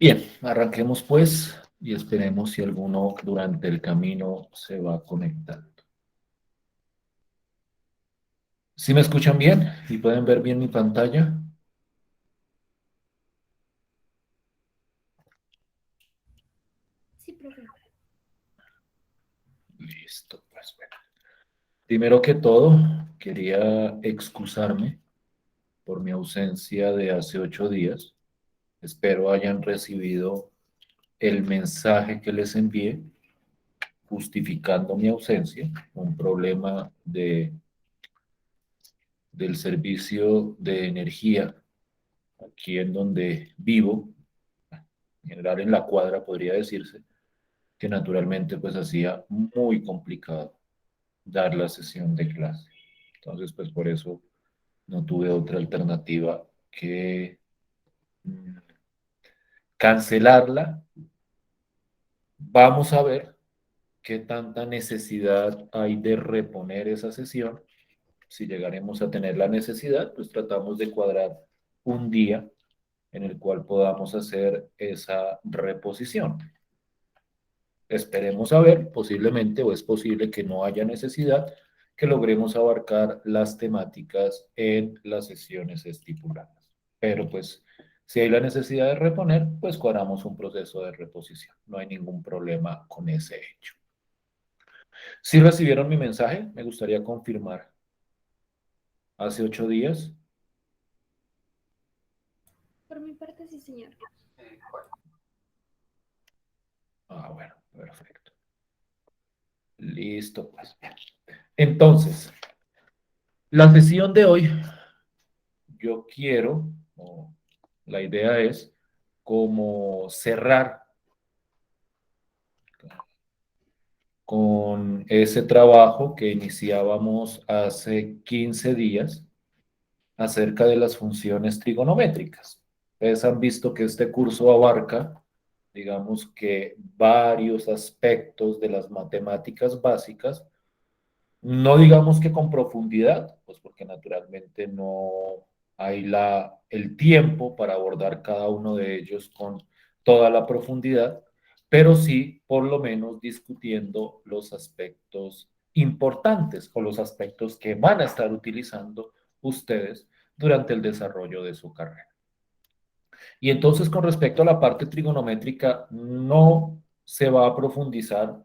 Bien, arranquemos pues y esperemos si alguno durante el camino se va conectando. ¿Sí me escuchan bien y pueden ver bien mi pantalla? Sí, profe. Listo, pues bueno. Primero que todo, quería excusarme por mi ausencia de hace 8 días. Espero hayan recibido el mensaje que les envié justificando mi ausencia, un problema del servicio de energía aquí en donde vivo, en general en la cuadra podría decirse, que naturalmente pues hacía muy complicado dar la sesión de clase. Entonces pues por eso no tuve otra alternativa que mm, cancelarla. Vamos a ver qué tanta necesidad hay de reponer esa sesión. Si llegaremos a tener la necesidad, pues tratamos de cuadrar un día en el cual podamos hacer esa reposición. Esperemos a ver, posiblemente o es posible que no haya necesidad, que logremos abarcar las temáticas en las sesiones estipuladas. Pero pues si hay la necesidad de reponer, pues cuadramos un proceso de reposición. No hay ningún problema con ese hecho. Si recibieron mi mensaje, me gustaría confirmar. Hace 8 días. Por mi parte, sí, señor. Ah, bueno, perfecto. Listo, pues. Entonces, la sesión de hoy, yo quiero, o la idea es, como cerrar con ese trabajo que iniciábamos hace 15 días acerca de las funciones trigonométricas. Ustedes han visto que este curso abarca, digamos que varios aspectos de las matemáticas básicas. No digamos que con profundidad, pues porque naturalmente no hay el tiempo para abordar cada uno de ellos con toda la profundidad, pero sí por lo menos discutiendo los aspectos importantes o los aspectos que van a estar utilizando ustedes durante el desarrollo de su carrera. Y entonces con respecto a la parte trigonométrica, no se va a profundizar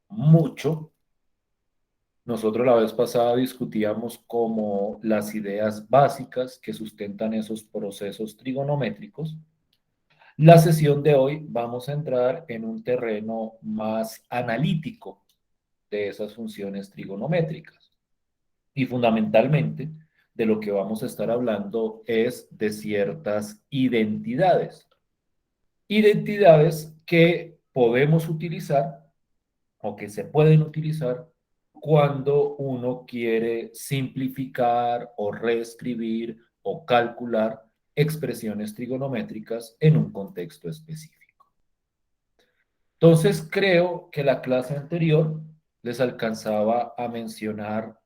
mucho. Nosotros la vez pasada discutíamos como las ideas básicas que sustentan esos procesos trigonométricos. La sesión de hoy vamos a entrar en un terreno más analítico de esas funciones trigonométricas. Y fundamentalmente de lo que vamos a estar hablando es de ciertas identidades. Identidades que podemos utilizar o que se pueden utilizar cuando uno quiere simplificar o reescribir o calcular expresiones trigonométricas en un contexto específico. Entonces, creo que la clase anterior les alcanzaba a mencionar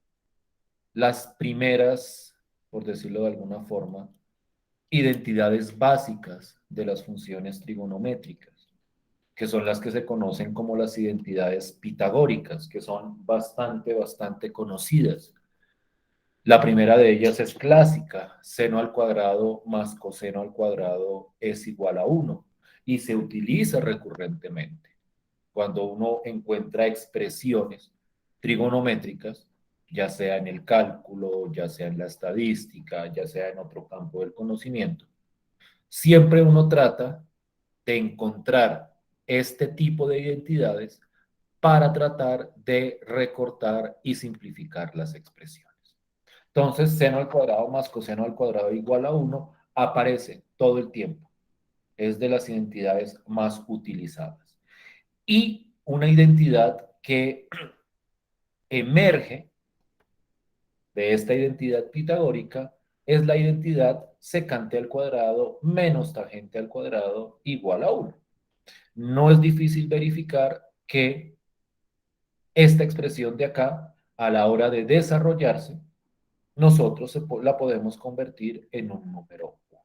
las primeras, por decirlo de alguna forma, identidades básicas de las funciones trigonométricas, que son las que se conocen como las identidades pitagóricas, que son bastante conocidas. La primera de ellas es clásica: seno al cuadrado más coseno al cuadrado es igual a 1, y se utiliza recurrentemente cuando uno encuentra expresiones trigonométricas, ya sea en el cálculo, ya sea en la estadística, ya sea en otro campo del conocimiento. Siempre uno trata de encontrar este tipo de identidades para tratar de recortar y simplificar las expresiones. Entonces, seno al cuadrado más coseno al cuadrado igual a 1 aparece todo el tiempo. Es de las identidades más utilizadas. Y una identidad que emerge de esta identidad pitagórica es la identidad secante al cuadrado menos tangente al cuadrado igual a 1. No es difícil verificar que esta expresión de acá, a la hora de desarrollarse, nosotros la podemos convertir en un número 1.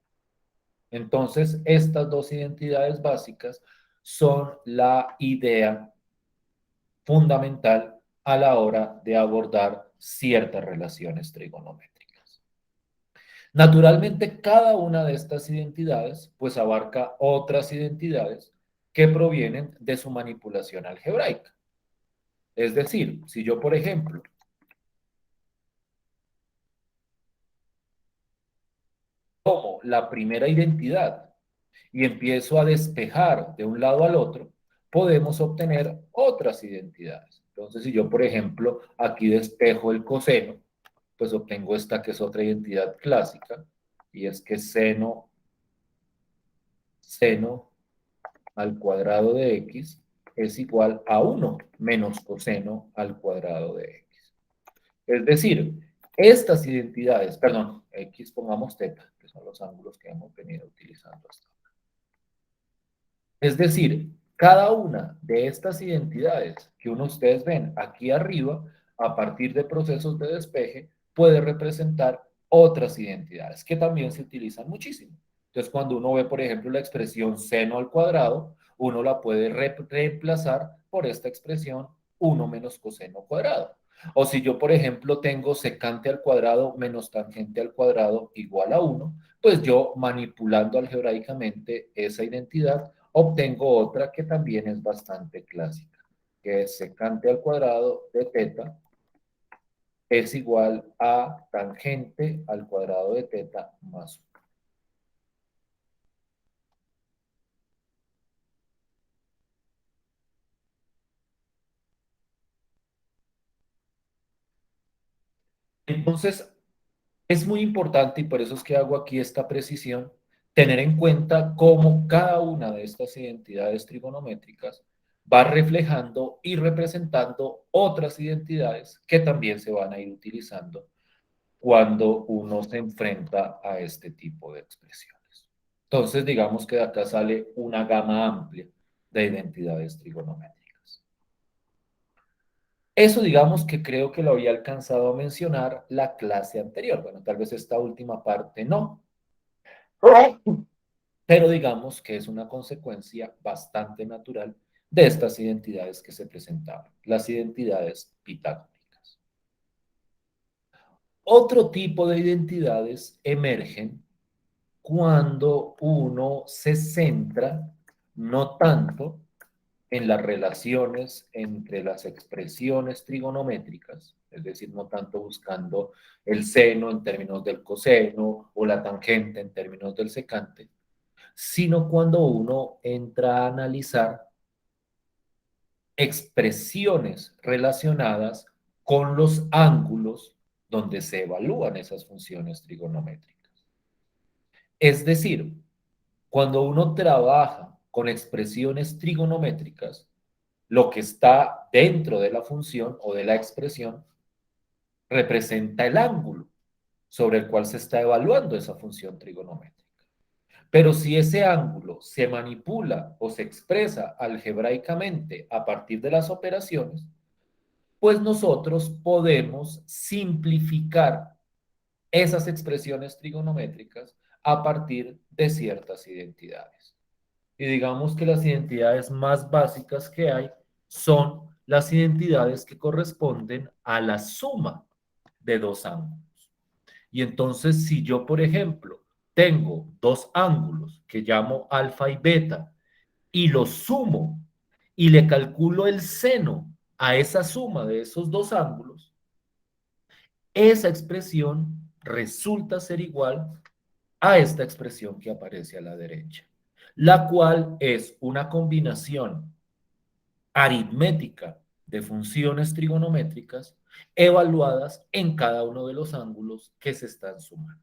Entonces, estas dos identidades básicas son la idea fundamental a la hora de abordar ciertas relaciones trigonométricas. Naturalmente, cada una de estas identidades pues abarca otras identidades que provienen de su manipulación algebraica. Es decir, si yo, por ejemplo, tomo la primera identidad y empiezo a despejar de un lado al otro, podemos obtener otras identidades. Entonces, si yo, por ejemplo, aquí despejo el coseno, pues obtengo esta que es otra identidad clásica, y es que seno al cuadrado de x es igual a 1 menos coseno al cuadrado de x. Es decir, estas identidades, perdón, x pongamos teta, que son los ángulos que hemos venido utilizando hasta ahora. Es decir, cada una de estas identidades que ustedes ven aquí arriba, a partir de procesos de despeje, puede representar otras identidades que también se utilizan muchísimo. Entonces, cuando uno ve, por ejemplo, la expresión seno al cuadrado, uno la puede reemplazar por esta expresión 1 menos coseno cuadrado. O si yo, por ejemplo, tengo secante al cuadrado menos tangente al cuadrado igual a 1, pues yo manipulando algebraicamente esa identidad obtengo otra que también es bastante clásica, que es secante al cuadrado de teta es igual a tangente al cuadrado de teta más 1. Entonces, es muy importante, y por eso es que hago aquí esta precisión, tener en cuenta cómo cada una de estas identidades trigonométricas va reflejando y representando otras identidades que también se van a ir utilizando cuando uno se enfrenta a este tipo de expresiones. Entonces, digamos que de acá sale una gama amplia de identidades trigonométricas. Eso digamos que creo que lo había alcanzado a mencionar la clase anterior. Bueno, tal vez esta última parte no, pero digamos que es una consecuencia bastante natural de estas identidades que se presentaban, las identidades pitagóricas. Otro tipo de identidades emergen cuando uno se centra no tanto en las relaciones entre las expresiones trigonométricas, es decir, no tanto buscando el seno en términos del coseno o la tangente en términos del secante, sino cuando uno entra a analizar expresiones relacionadas con los ángulos donde se evalúan esas funciones trigonométricas. Es decir, cuando uno trabaja con expresiones trigonométricas, lo que está dentro de la función o de la expresión representa el ángulo sobre el cual se está evaluando esa función trigonométrica. Pero si ese ángulo se manipula o se expresa algebraicamente a partir de las operaciones, pues nosotros podemos simplificar esas expresiones trigonométricas a partir de ciertas identidades. Y digamos que las identidades más básicas que hay son las identidades que corresponden a la suma de dos ángulos. Y entonces, si yo, por ejemplo, tengo dos ángulos que llamo alfa y beta y los sumo y le calculo el seno a esa suma de esos dos ángulos, esa expresión resulta ser igual a esta expresión que aparece a la derecha, la cual es una combinación aritmética de funciones trigonométricas evaluadas en cada uno de los ángulos que se están sumando.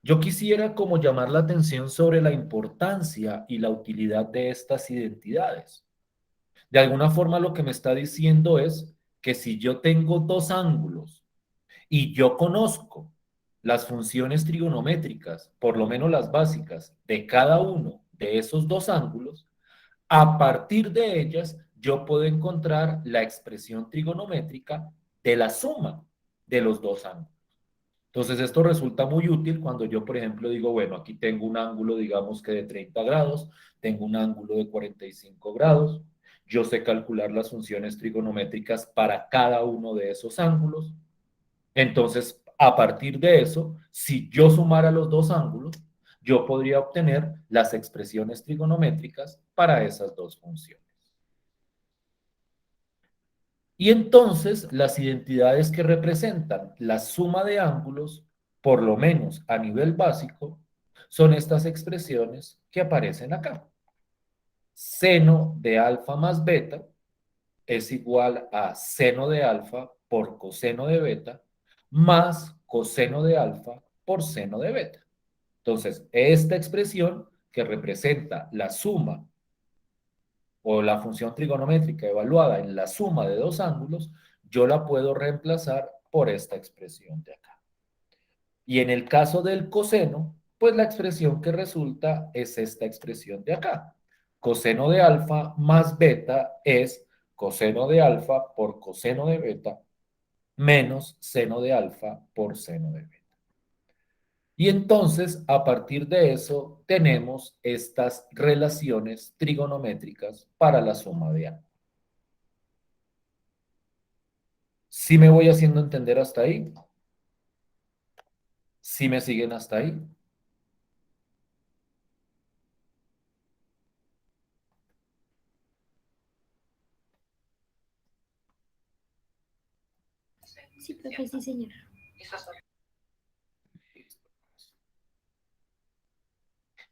Yo quisiera como llamar la atención sobre la importancia y la utilidad de estas identidades. De alguna forma lo que me está diciendo es que si yo tengo dos ángulos y yo conozco las funciones trigonométricas, por lo menos las básicas, de cada uno de esos dos ángulos, a partir de ellas yo puedo encontrar la expresión trigonométrica de la suma de los dos ángulos. Entonces, esto resulta muy útil cuando yo, por ejemplo, digo, bueno, aquí tengo un ángulo, digamos que de 30 grados, tengo un ángulo de 45 grados, yo sé calcular las funciones trigonométricas para cada uno de esos ángulos. Entonces, a partir de eso, si yo sumara los dos ángulos, yo podría obtener las expresiones trigonométricas para esas dos funciones. Y entonces las identidades que representan la suma de ángulos, por lo menos a nivel básico, son estas expresiones que aparecen acá. Seno de alfa más beta es igual a seno de alfa por coseno de beta más coseno de alfa por seno de beta. Entonces, esta expresión que representa la suma o la función trigonométrica evaluada en la suma de dos ángulos, yo la puedo reemplazar por esta expresión de acá. Y en el caso del coseno, pues la expresión que resulta es esta expresión de acá. Coseno de alfa más beta es coseno de alfa por coseno de beta menos seno de alfa por seno de beta. Y entonces, a partir de eso, tenemos estas relaciones trigonométricas para la suma de ángulos. ¿Sí me voy haciendo entender hasta ahí? ¿Sí me siguen hasta ahí? Sí, profe, sí, señor.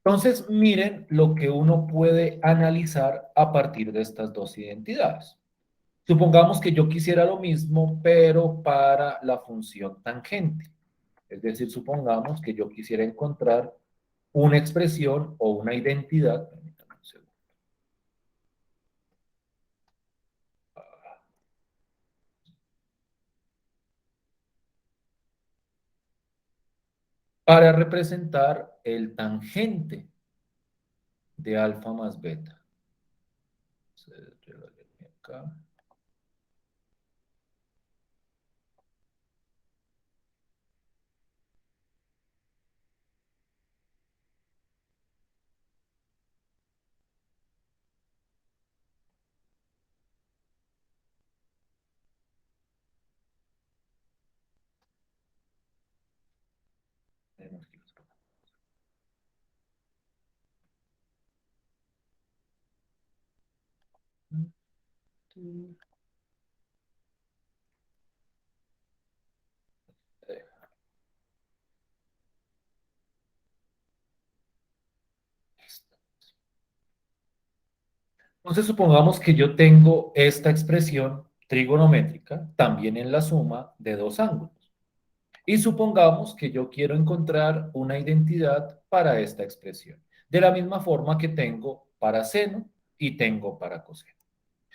Entonces, miren lo que uno puede analizar a partir de estas dos identidades. Supongamos que yo quisiera lo mismo, pero para la función tangente. Es decir, supongamos que yo quisiera encontrar una expresión o una identidad, permítanme un segundo, para representar el tangente de alfa más beta. Acá. Entonces supongamos que yo tengo esta expresión trigonométrica también en la suma de dos ángulos. Y supongamos que yo quiero encontrar una identidad para esta expresión, de la misma forma que tengo para seno y tengo para coseno.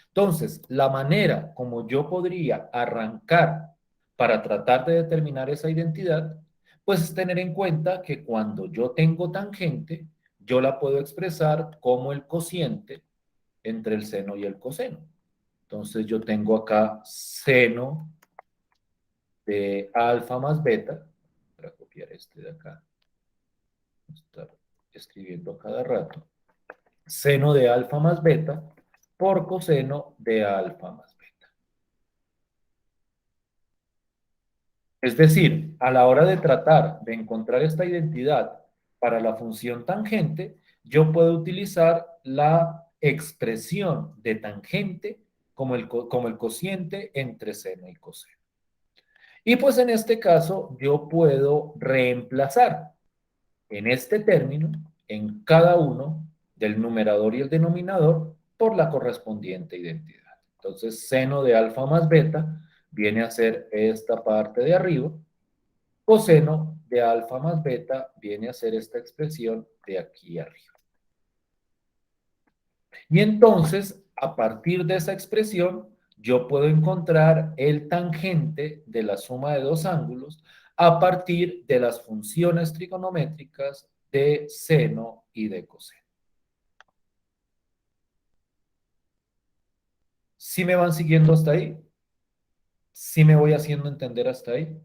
Entonces, la manera como yo podría arrancar para tratar de determinar esa identidad, pues es tener en cuenta que cuando yo tengo tangente, yo la puedo expresar como el cociente entre el seno y el coseno. Entonces yo tengo acá seno de alfa más beta, para copiar este de acá, estar escribiendo a cada rato, seno de alfa más beta por coseno de alfa más beta. Es decir, a la hora de tratar de encontrar esta identidad para la función tangente, yo puedo utilizar la expresión de tangente como el cociente entre seno y coseno. Y pues en este caso yo puedo reemplazar en este término en cada uno del numerador y el denominador por la correspondiente identidad. Entonces, seno de alfa más beta viene a ser esta parte de arriba, coseno de alfa más beta viene a ser esta expresión de aquí arriba. Y entonces, a partir de esa expresión, yo puedo encontrar el tangente de la suma de dos ángulos a partir de las funciones trigonométricas de seno y de coseno. ¿Sí me van siguiendo hasta ahí? ¿Sí me voy haciendo entender hasta ahí?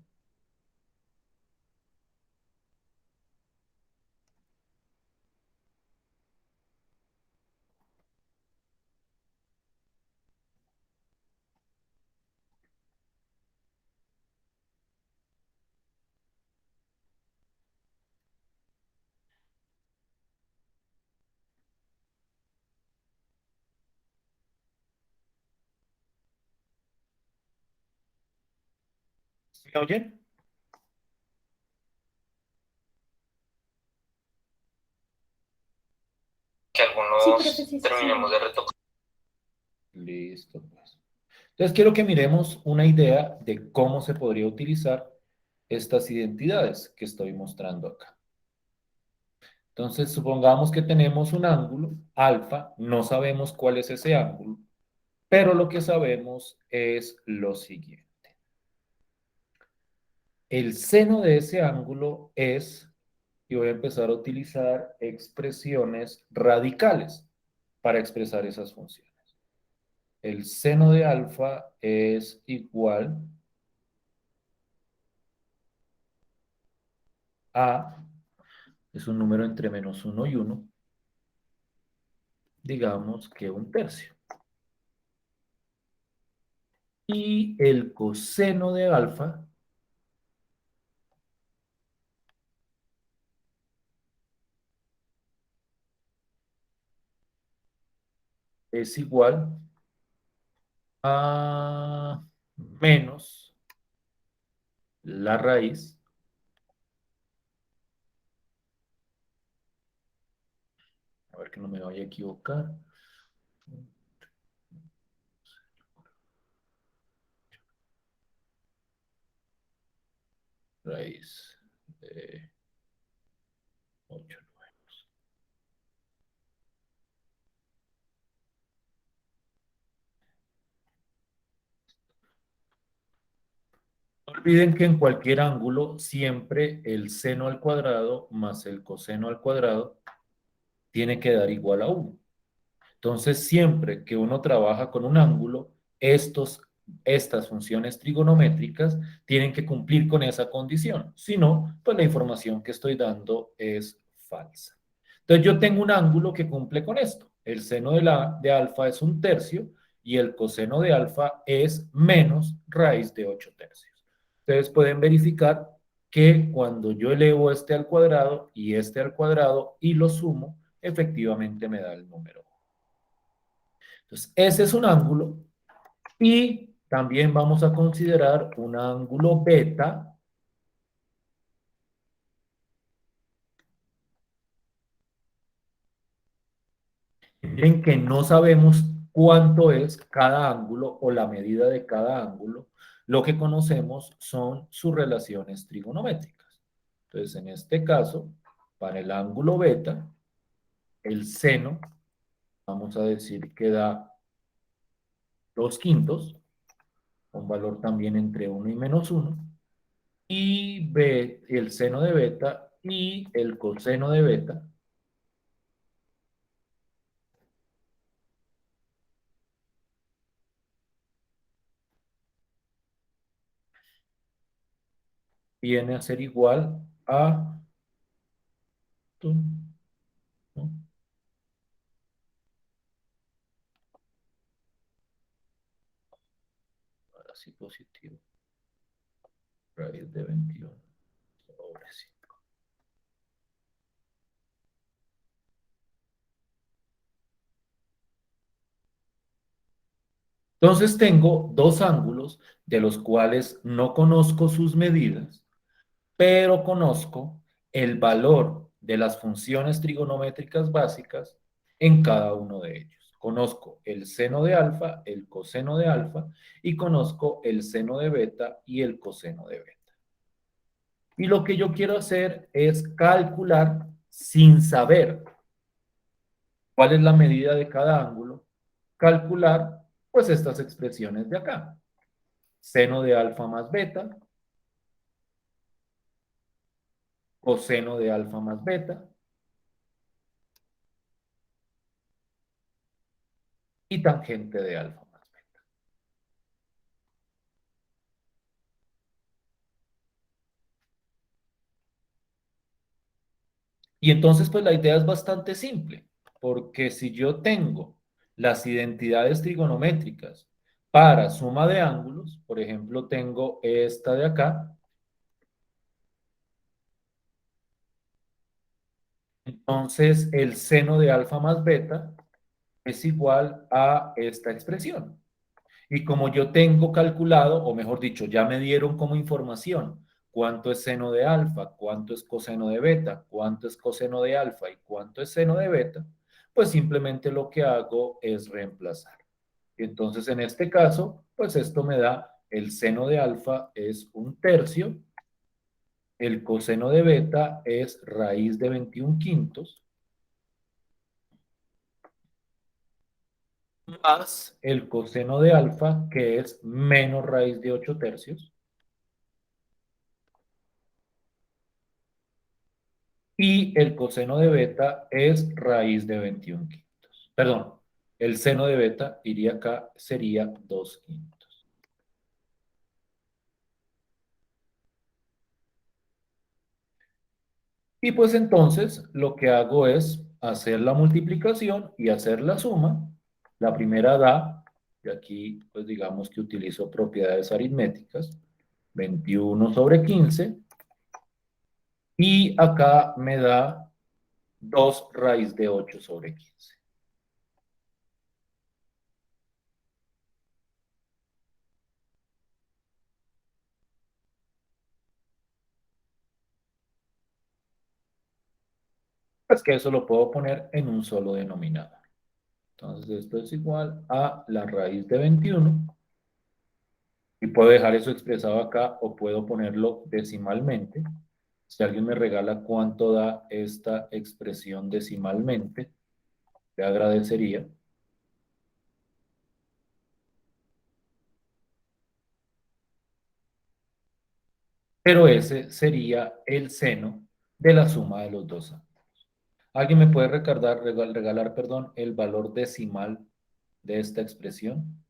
¿Me oyen? Que sí, profe, sí, terminemos de retocar. Listo, pues. Entonces quiero que miremos una idea de cómo se podría utilizar estas identidades que estoy mostrando acá. Entonces, supongamos que tenemos un ángulo, alfa, no sabemos cuál es ese ángulo, pero lo que sabemos es lo siguiente. El seno de ese ángulo es, y voy a empezar a utilizar expresiones radicales para expresar esas funciones. El seno de alfa es igual a, es un número entre -1 y 1, digamos que 1/3. Y el coseno de alfa es igual a menos la raíz, a ver que no me vaya a equivocar, raíz de 8. No olviden que en cualquier ángulo siempre el seno al cuadrado más el coseno al cuadrado tiene que dar igual a 1. Entonces, siempre que uno trabaja con un ángulo, estas funciones trigonométricas tienen que cumplir con esa condición. Si no, pues la información que estoy dando es falsa. Entonces, yo tengo un ángulo que cumple con esto. El seno de alfa es 1/3 y el coseno de alfa es menos raíz de 8/3. Ustedes pueden verificar que cuando yo elevo este al cuadrado y este al cuadrado y lo sumo, efectivamente me da el número. Entonces, ese es un ángulo y también vamos a considerar un ángulo beta en que no sabemos cuánto es cada ángulo o la medida de cada ángulo. Lo que conocemos son sus relaciones trigonométricas. Entonces, en este caso, para el ángulo beta, el seno, vamos a decir que da 2/5, un valor también entre 1 y -1, y el seno de beta y el coseno de beta viene a ser igual a, ¿no? Ahora sí positivo, raíz de 21 sobre 5. Entonces tengo dos ángulos de los cuales no conozco sus medidas, pero conozco el valor de las funciones trigonométricas básicas en cada uno de ellos. Conozco el seno de alfa, el coseno de alfa, y conozco el seno de beta y el coseno de beta. Y lo que yo quiero hacer es calcular sin saber cuál es la medida de cada ángulo, calcular pues estas expresiones de acá. Seno de alfa más beta, coseno de alfa más beta y tangente de alfa más beta. Y entonces pues la idea es bastante simple, porque si yo tengo las identidades trigonométricas para suma de ángulos, por ejemplo tengo esta de acá, entonces el seno de alfa más beta es igual a esta expresión. Y como yo tengo calculado, o mejor dicho, ya me dieron como información cuánto es seno de alfa, cuánto es coseno de beta, cuánto es coseno de alfa y cuánto es seno de beta, pues simplemente lo que hago es reemplazar. Y entonces en este caso, pues esto me da el seno de alfa es 1/3, el coseno de beta es raíz de 21/5, más el coseno de alfa, que es menos raíz de 8/3, y el coseno de beta es raíz de 21/5. Perdón, el seno de beta iría acá, sería 2/5. Y pues entonces lo que hago es hacer la multiplicación y hacer la suma. La primera da, y aquí pues digamos que utilizo propiedades aritméticas, 21/15, y acá me da 2 raíz de 8/15. Pues que eso lo puedo poner en un solo denominador. Entonces esto es igual a la raíz de 21. Y puedo dejar eso expresado acá o puedo ponerlo decimalmente. Si alguien me regala cuánto da esta expresión decimalmente, le agradecería. Pero ese sería el seno de la suma de los dos ángulos. ¿Alguien me puede regalar, perdón, el valor decimal de esta expresión?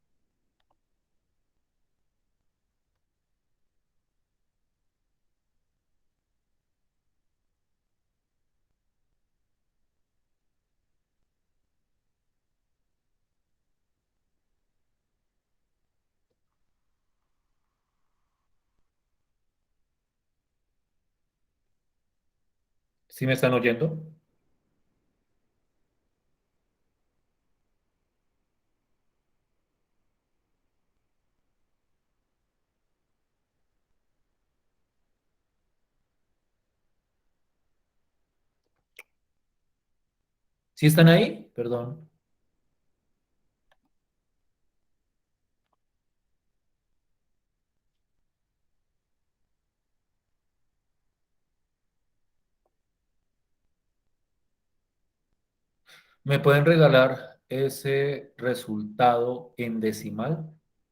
¿Sí me están oyendo? ¿Sí están ahí? Perdón. ¿Me pueden regalar ese resultado en decimal?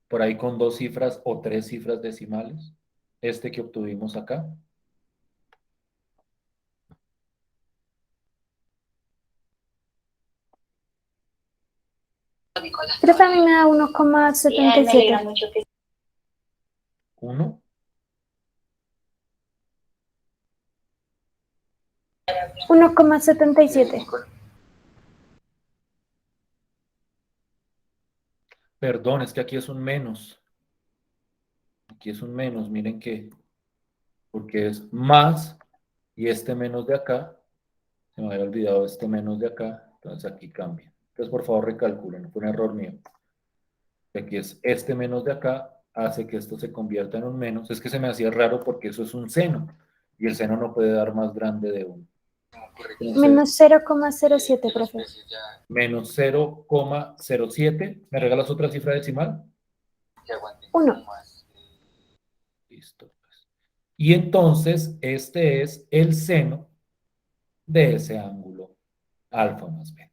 Por ahí con 2 cifras o 3 cifras decimales. Este que obtuvimos acá. Pero a mí me da 1,77. 1. 1,77. Perdón, es que aquí es un menos. Aquí es un menos, miren que, porque es más y este menos de acá, se me había olvidado este menos de acá, entonces aquí cambia. Entonces, por favor, recalculen, fue un error mío. Aquí es este menos de acá, hace que esto se convierta en un menos. Es que se me hacía raro porque eso es un seno, y el seno no puede dar más grande de 1. Menos 0,07, profe. Menos 0,07. ¿Me regalas otra cifra decimal? 1. Listo. Y entonces, este es el seno de ese ángulo alfa más beta.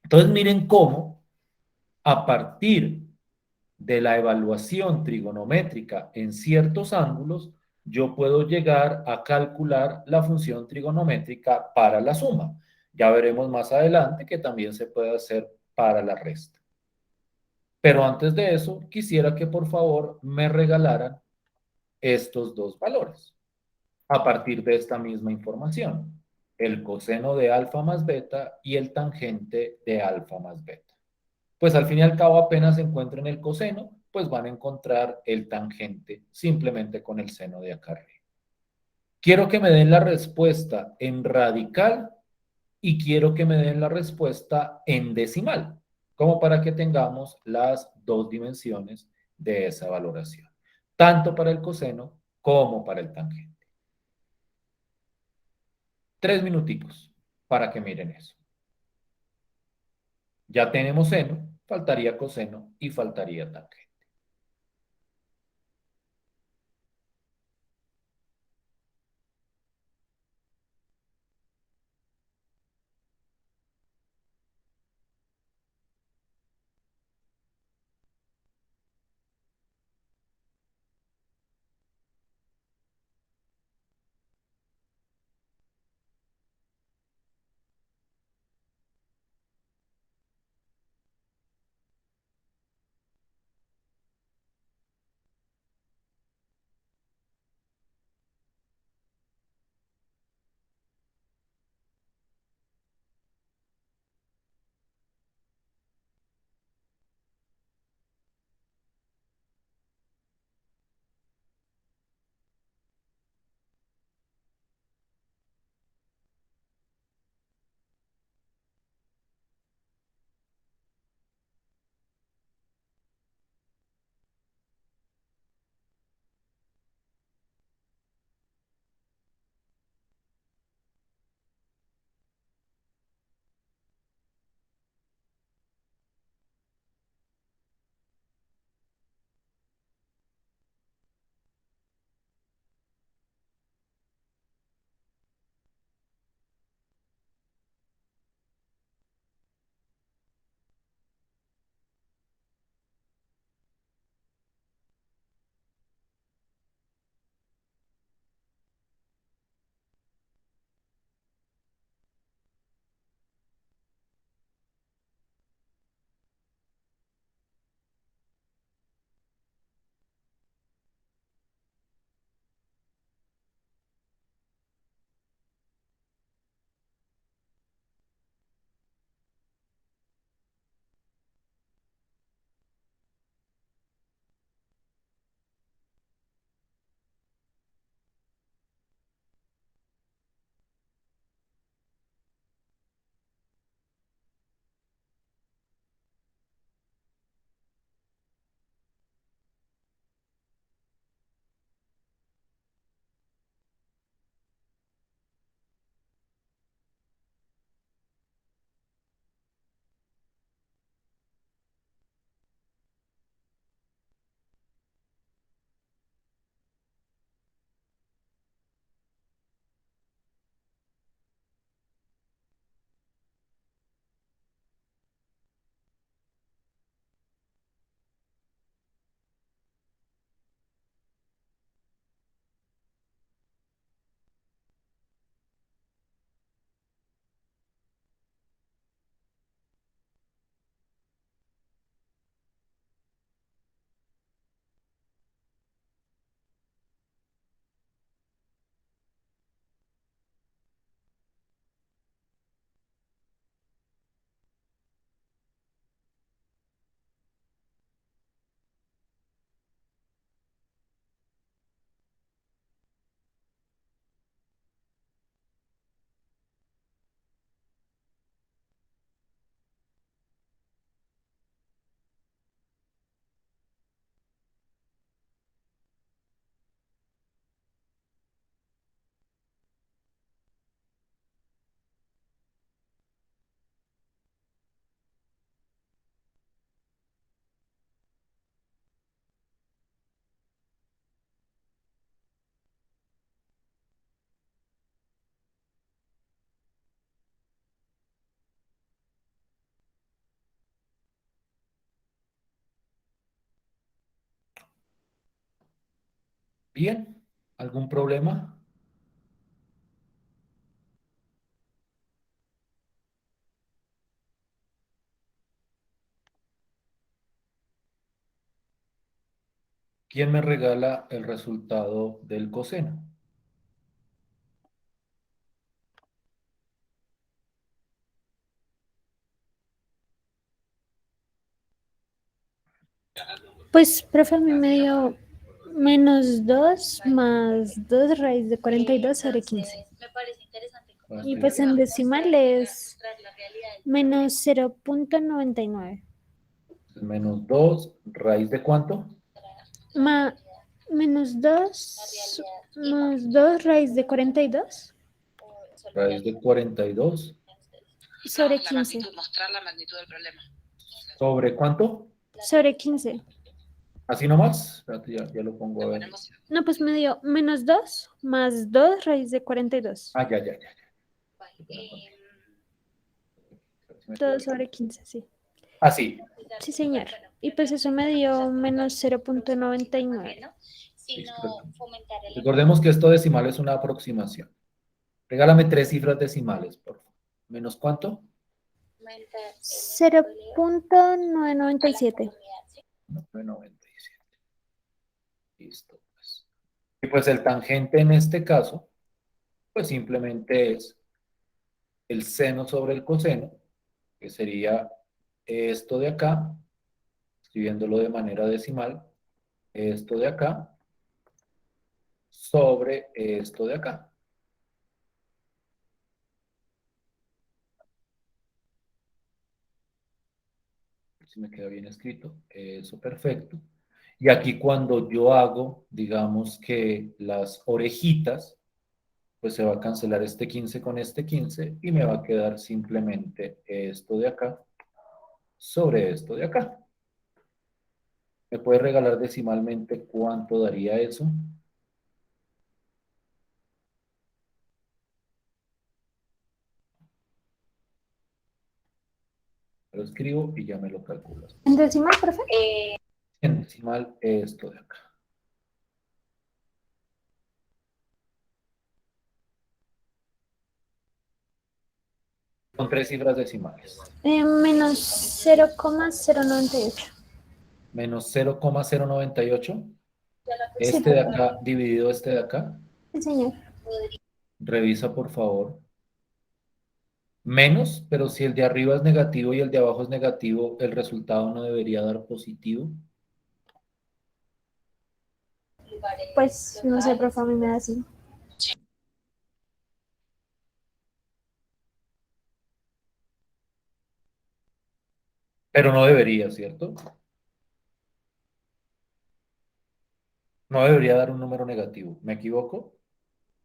Entonces, miren cómo a partir de la evaluación trigonométrica en ciertos ángulos, yo puedo llegar a calcular la función trigonométrica para la suma. Ya veremos más adelante que también se puede hacer para la resta. Pero antes de eso, quisiera que por favor me regalaran estos dos valores a partir de esta misma información. El coseno de alfa más beta y el tangente de alfa más beta. Pues al fin y al cabo apenas encuentren el coseno, pues van a encontrar el tangente simplemente con el seno de acá arriba. Quiero que me den la respuesta en radical y quiero que me den la respuesta en decimal. como para que tengamos las dos dimensiones de esa valoración, tanto para el coseno como para el tangente. 3 minuticos para que miren eso. Ya tenemos seno, faltaría coseno y faltaría tangente. Bien, ¿algún problema? ¿Quién me regala el resultado del coseno? Pues, profe, a mí me dio -2 más 2 raíz de 42 sobre 15. Y pues en decimal es menos 0,99. Menos 2, ¿raíz de cuánto? Menos 2 más 2 raíz de 42 Raíz de 42. sobre 15. Mostrar la magnitud del problema. ¿Sobre cuánto? Sobre 15. ¿Así nomás? Espérate, ya lo pongo a ver. No, pues me dio menos 2 más 2 raíz de 42. Ah, ya. Todo sobre 15, sí. Así. Sí, señor. Y pues eso me dio menos 0,99. Recordemos que esto decimal es una aproximación. Regálame 3 cifras decimales, por favor. ¿Menos cuánto? 0,997. 997. Listo, pues. Y pues el tangente en este caso, pues simplemente es el seno sobre el coseno, que sería esto de acá, escribiéndolo de manera decimal, esto de acá, sobre esto de acá. Si me queda bien escrito, eso perfecto. Y aquí cuando yo hago, digamos que las orejitas, pues se va a cancelar este 15 con este 15 y me va a quedar simplemente esto de acá sobre esto de acá. ¿Me puede regalar decimalmente cuánto daría eso? Lo escribo y ya me lo calculas. ¿En decimal, profe? En decimal, esto de acá. Son 3 cifras decimales. Menos 0,098. Menos 0,098. Sí, Este de acá dividido este de acá. sí, señor. Revisa, por favor. Menos, pero si el de arriba es negativo y el de abajo es negativo, el resultado no debería dar positivo. Pues no sé, profe, a mí me da así. Pero no debería, ¿cierto? No debería dar un número negativo. ¿Me equivoco?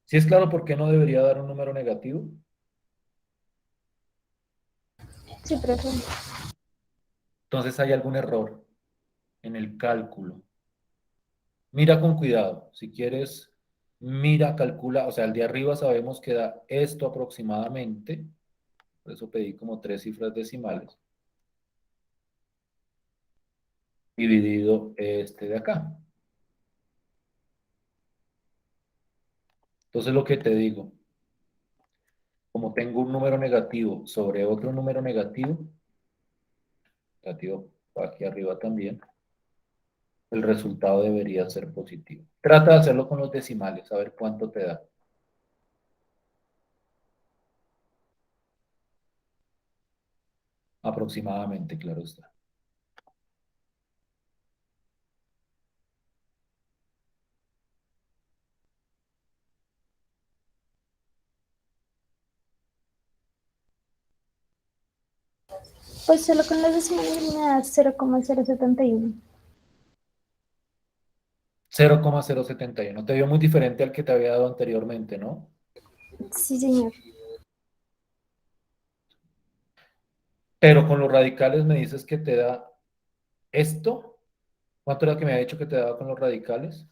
¿Sí es claro por qué no debería dar un número negativo? Sí, profe. Entonces hay algún error en el cálculo. Mira con cuidado. Si quieres, mira, calcula. O sea, el de arriba sabemos que da esto aproximadamente. Por eso pedí como 3 cifras decimales. Dividido este de acá. Entonces lo que te digo, como tengo un número negativo sobre otro número negativo aquí arriba también, el resultado debería ser positivo. Trata de hacerlo con los decimales, a ver cuánto te da. Aproximadamente, claro está. Pues solo con las decimales me da 0,071. 0,071. Te dio muy diferente al que te había dado anteriormente, ¿no? Sí, señor. Pero con los radicales me dices que te da esto. ¿Cuánto era que me había dicho que te daba con los radicales?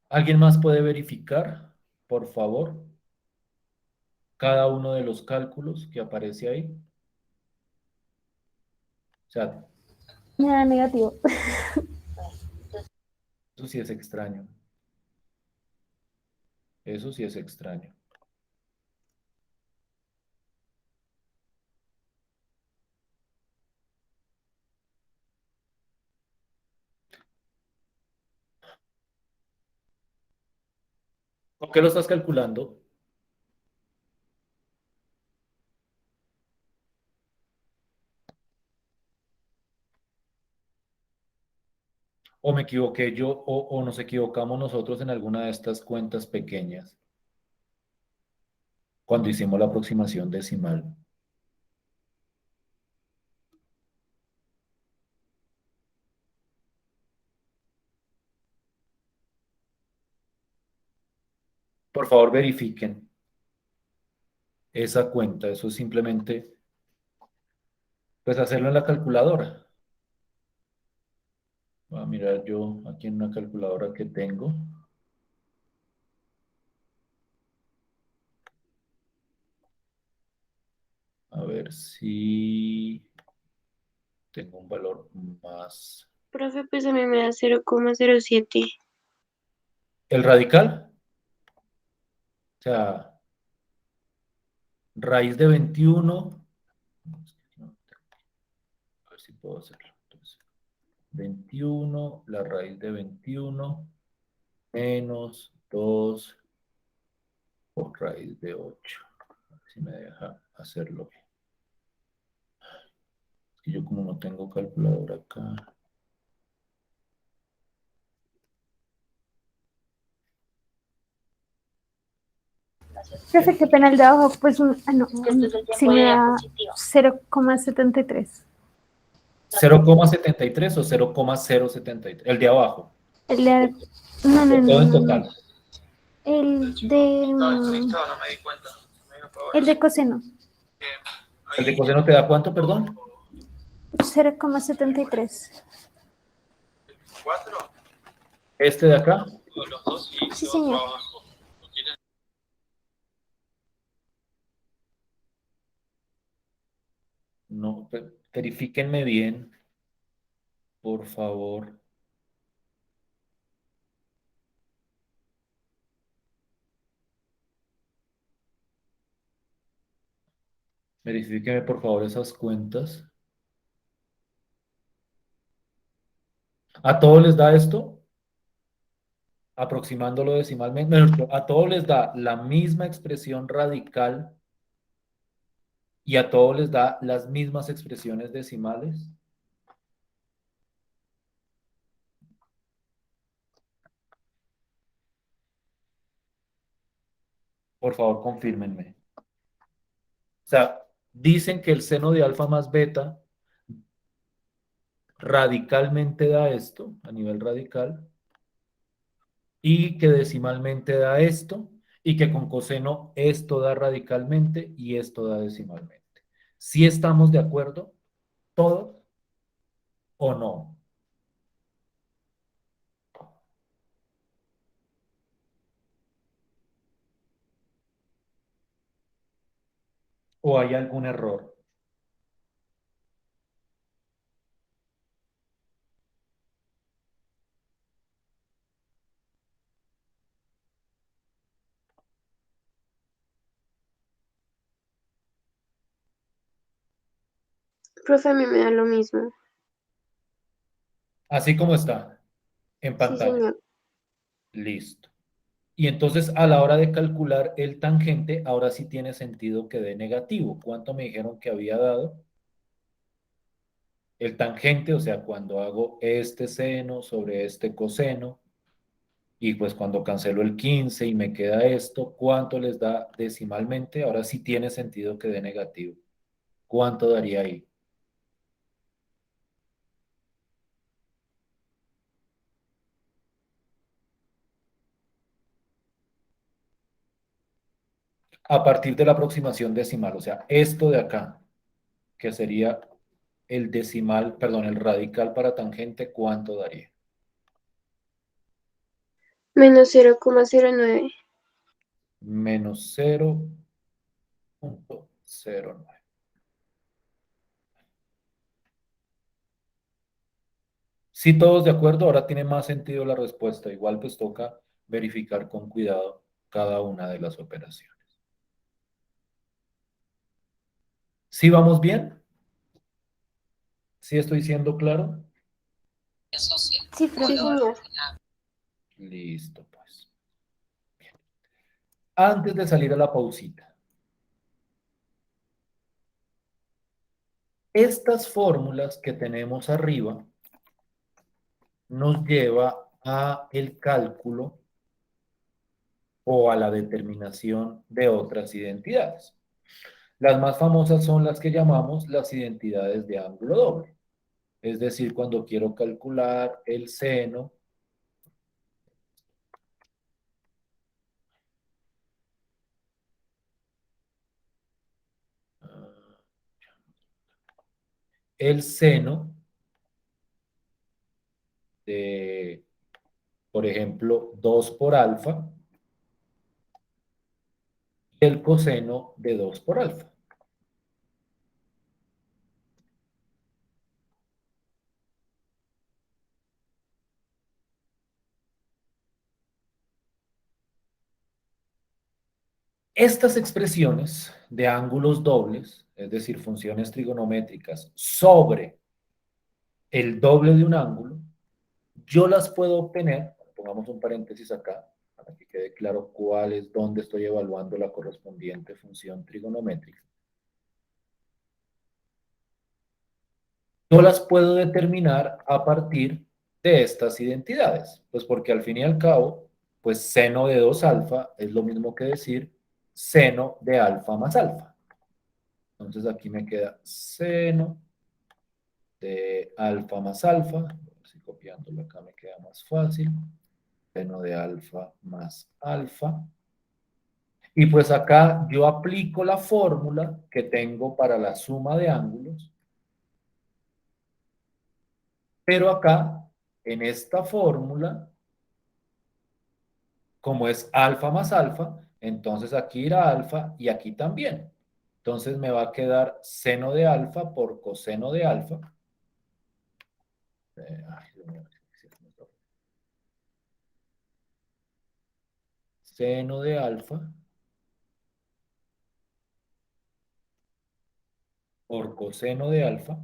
¿Alguien más puede verificar, por favor, cada uno de los cálculos que aparece ahí? O sea, Me da negativo. eso sí es extraño. Eso sí es extraño. ¿Con qué lo estás calculando? ¿O me equivoqué yo o nos equivocamos nosotros en alguna de estas cuentas pequeñas cuando hicimos la aproximación decimal? Por favor, verifiquen esa cuenta. Eso es simplemente, pues, hacerlo en la calculadora. Voy a mirar yo aquí en una calculadora que tengo. A ver si tengo un valor más. Profe, pues a mí me da 0,07. ¿El radical? O sea, raíz de 21. A ver si puedo hacerlo. Entonces, 21, la raíz de 21 menos 2 por raíz de 8. A ver si me deja hacerlo bien. Es que yo como no tengo calculadora acá. Profe, qué pena el de abajo, pues, no, sí me da 0,73. 0,73 o 0,073. El de abajo. El de, no, no, Todo en no, total. el de, Estaba desconectado, no me di cuenta. el de coseno, ¿El de coseno te da cuánto, perdón? 0,73. ¿Cuatro? Este de acá. Los dos y Sí, señor. abajo. No, verifíquenme bien, por favor. Verifíquenme, por favor, esas cuentas. ¿A todos les da esto? Aproximándolo decimalmente. A todos les da la misma expresión radical y a todos les da las mismas expresiones decimales. Por favor, confírmenme. O sea, dicen que el seno de alfa más beta radicalmente da esto, a nivel radical, y que decimalmente da esto, y que con coseno esto da radicalmente y esto da decimalmente. ¿Sí estamos de acuerdo todos o no? ¿O hay algún error? Profe, a mí me da lo mismo. Así como está en Sí, pantalla. señor. Listo. Y entonces a la hora de calcular el tangente, ahora sí tiene sentido que dé negativo. ¿Cuánto me dijeron que había dado? El tangente, o sea, cuando hago este seno sobre este coseno, y pues cuando cancelo el 15 y me queda esto, ¿cuánto les da decimalmente? Ahora sí tiene sentido que dé negativo. ¿Cuánto daría ahí? A partir de la aproximación decimal, o sea, esto de acá, que sería el decimal, perdón, el radical para tangente, ¿cuánto daría? Menos 0,09. Menos 0,09. Si todos de acuerdo, ahora tiene más sentido la respuesta. Igual pues toca verificar con cuidado cada una de las operaciones. ¿Sí vamos bien? ¿Sí estoy siendo claro? Sí, Sí, profe. señor. Listo, pues. Bien. Antes de salir a la pausita, estas fórmulas que tenemos arriba nos lleva a el cálculo o a la determinación de otras identidades. Las más famosas son las que llamamos las identidades de ángulo doble. Es decir, cuando quiero calcular el seno de, por ejemplo, 2 por alfa y el coseno de 2 por alfa. Estas expresiones de ángulos dobles, es decir, funciones trigonométricas sobre el doble de un ángulo, yo las puedo obtener, pongamos un paréntesis acá, para que quede claro cuál es dónde estoy evaluando la correspondiente función trigonométrica. Yo las puedo determinar a partir de estas identidades, pues porque al fin y al cabo, pues seno de 2 alfa es lo mismo que decir seno de alfa más alfa. Entonces aquí me queda seno de alfa más alfa, si copiándolo acá me queda más fácil, seno de alfa más alfa. Y pues acá yo aplico la fórmula que tengo para la suma de ángulos, pero acá, en esta fórmula, como es alfa más alfa, entonces aquí irá alfa y aquí también. Entonces me va a quedar seno de alfa por coseno de alfa. Seno de alfa por coseno de alfa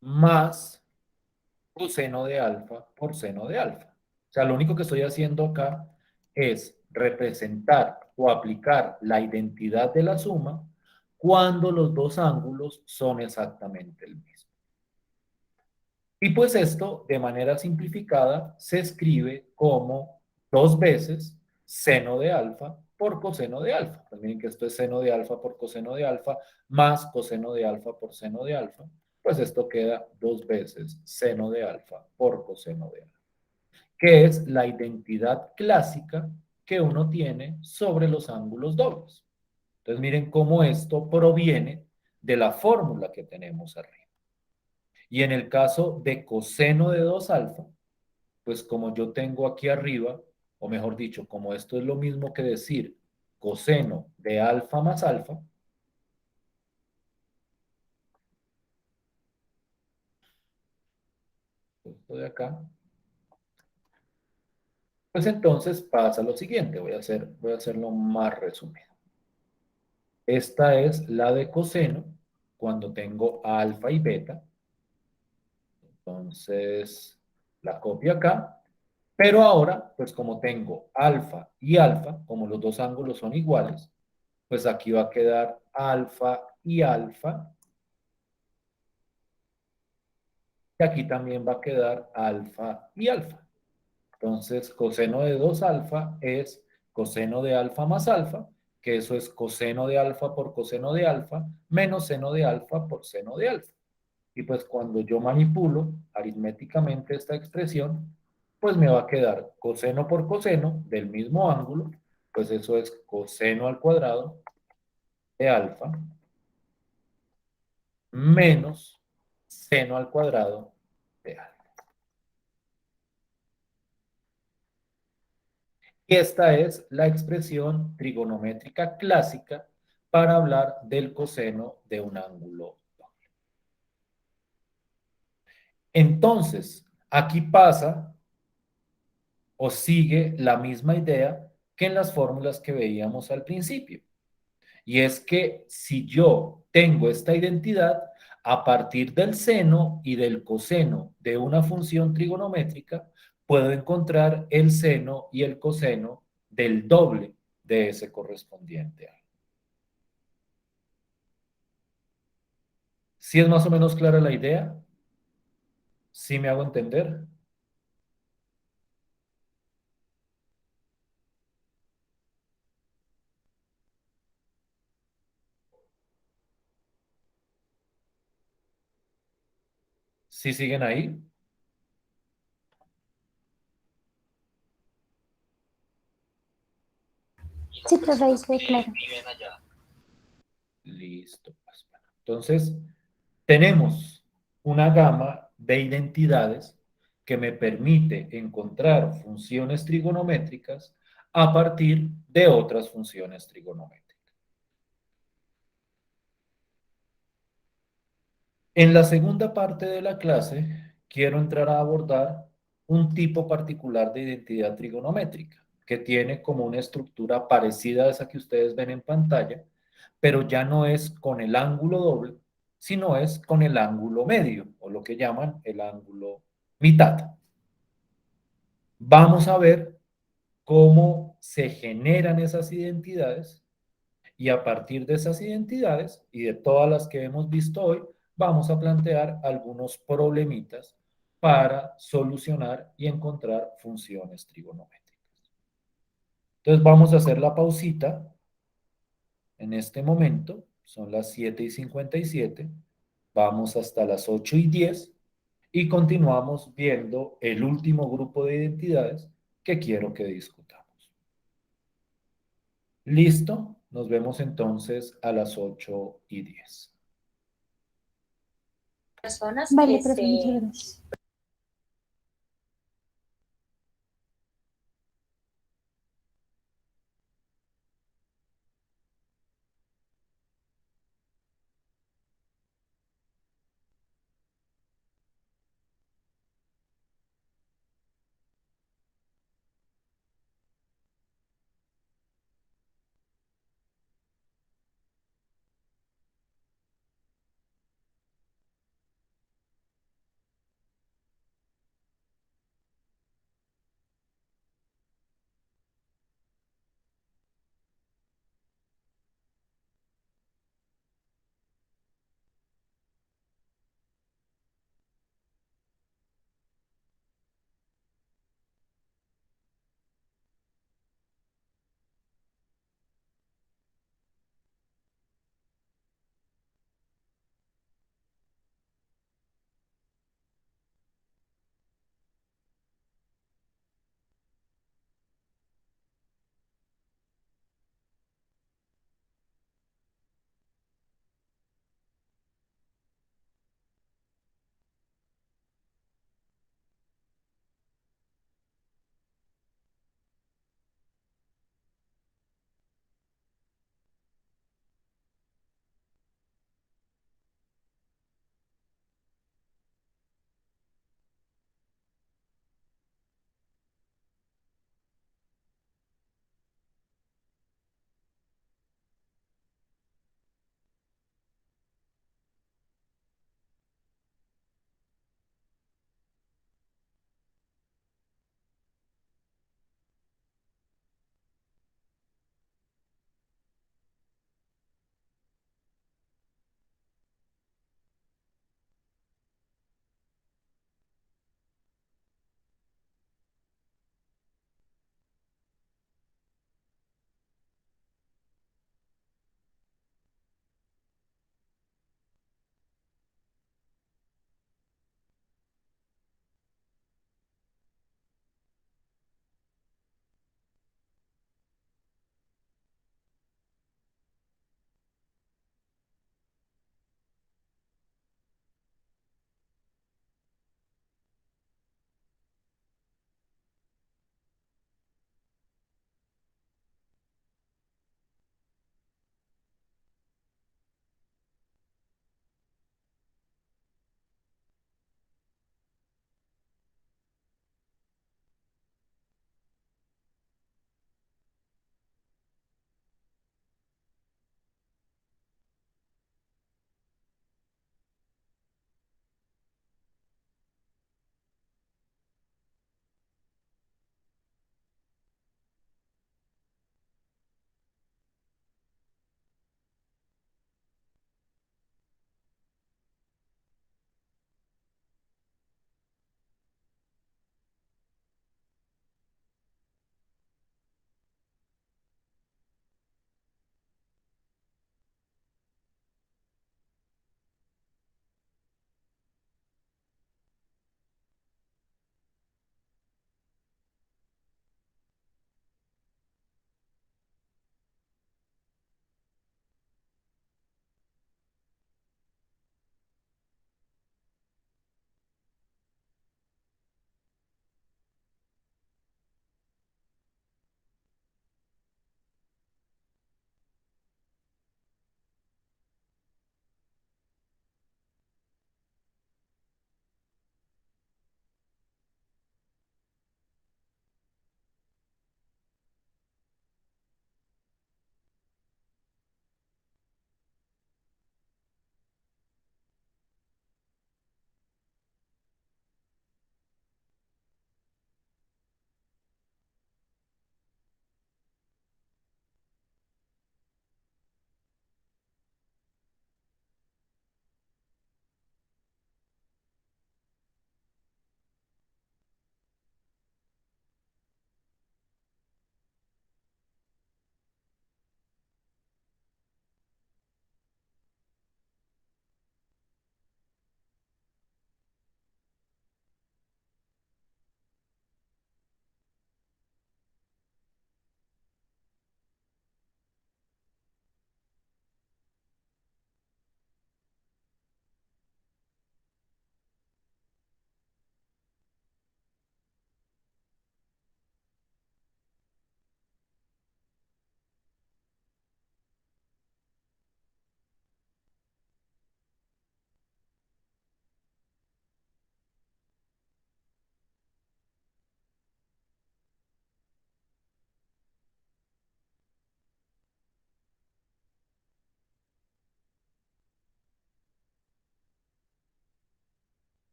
más coseno de alfa por seno de alfa. O sea, lo único que estoy haciendo acá es representar o aplicar la identidad de la suma cuando los dos ángulos son exactamente el mismo. Y pues esto, de manera simplificada, se escribe como 2 veces seno de alfa por coseno de alfa. Pues miren que esto es seno de alfa por coseno de alfa más coseno de alfa por seno de alfa. Pues esto queda 2 veces seno de alfa por coseno de alfa, que es la identidad clásica que uno tiene sobre los ángulos dobles. Entonces miren cómo esto proviene de la fórmula que tenemos arriba. Y en el caso de coseno de 2 alfa, pues como yo tengo aquí arriba, o mejor dicho, como esto es lo mismo que decir coseno de alfa más alfa, esto de acá, pues entonces pasa lo siguiente, voy a hacerlo más resumido. Esta es la de coseno cuando tengo alfa y beta. Entonces la copio acá. Pero ahora, pues como tengo alfa y alfa, como los dos ángulos son iguales, pues aquí va a quedar alfa y alfa. Y aquí también va a quedar alfa y alfa. Entonces, coseno de 2 alfa es coseno de alfa más alfa, que eso es coseno de alfa por coseno de alfa, menos seno de alfa por seno de alfa. Y pues cuando yo manipulo aritméticamente esta expresión, pues me va a quedar coseno por coseno del mismo ángulo, pues eso es coseno al cuadrado de alfa menos seno al cuadrado de alfa. Y esta es la expresión trigonométrica clásica para hablar del coseno de un ángulo doble. Entonces, aquí pasa o sigue la misma idea que en las fórmulas que veíamos al principio. Y es que si yo tengo esta identidad, a partir del seno y del coseno de una función trigonométrica, puedo encontrar el seno y el coseno del doble de ese correspondiente ángulo. ¿Sí es más o menos clara la idea? ¿Sí me hago entender? ¿Sí siguen ahí? Y las Sí, profe, ahí personas quedó que claro. viven allá. Listo, pues, bueno. Entonces, tenemos una gama de identidades que me permite encontrar funciones trigonométricas a partir de otras funciones trigonométricas. En la segunda parte de la clase, quiero entrar a abordar un tipo particular de identidad trigonométrica, que tiene como una estructura parecida a esa que ustedes ven en pantalla, pero ya no es con el ángulo doble, sino es con el ángulo medio, o lo que llaman el ángulo mitad. Vamos a ver cómo se generan esas identidades y a partir de esas identidades y de todas las que hemos visto hoy, vamos a plantear algunos problemitas para solucionar y encontrar funciones trigonométricas. Entonces vamos a hacer la pausita en este momento. Son las 7:57. Vamos hasta las 8:10 y continuamos viendo el último grupo de identidades que quiero que discutamos. ¿Listo? Nos vemos entonces a las 8:10. Personas Vale, que profe, muchas se gracias.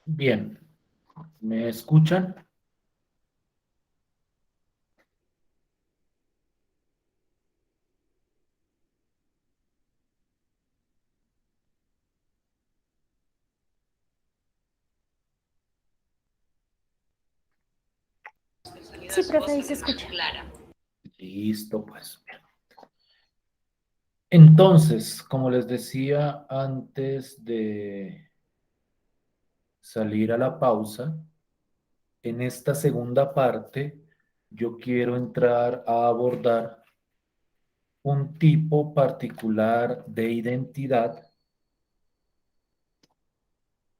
Bien, ¿me escuchan? El sonido Sí, de su profe, voz ahí se se ve más escucha. clara. Listo, pues. Bien. Entonces, como les decía antes de salir a la pausa, en esta segunda parte yo quiero entrar a abordar un tipo particular de identidad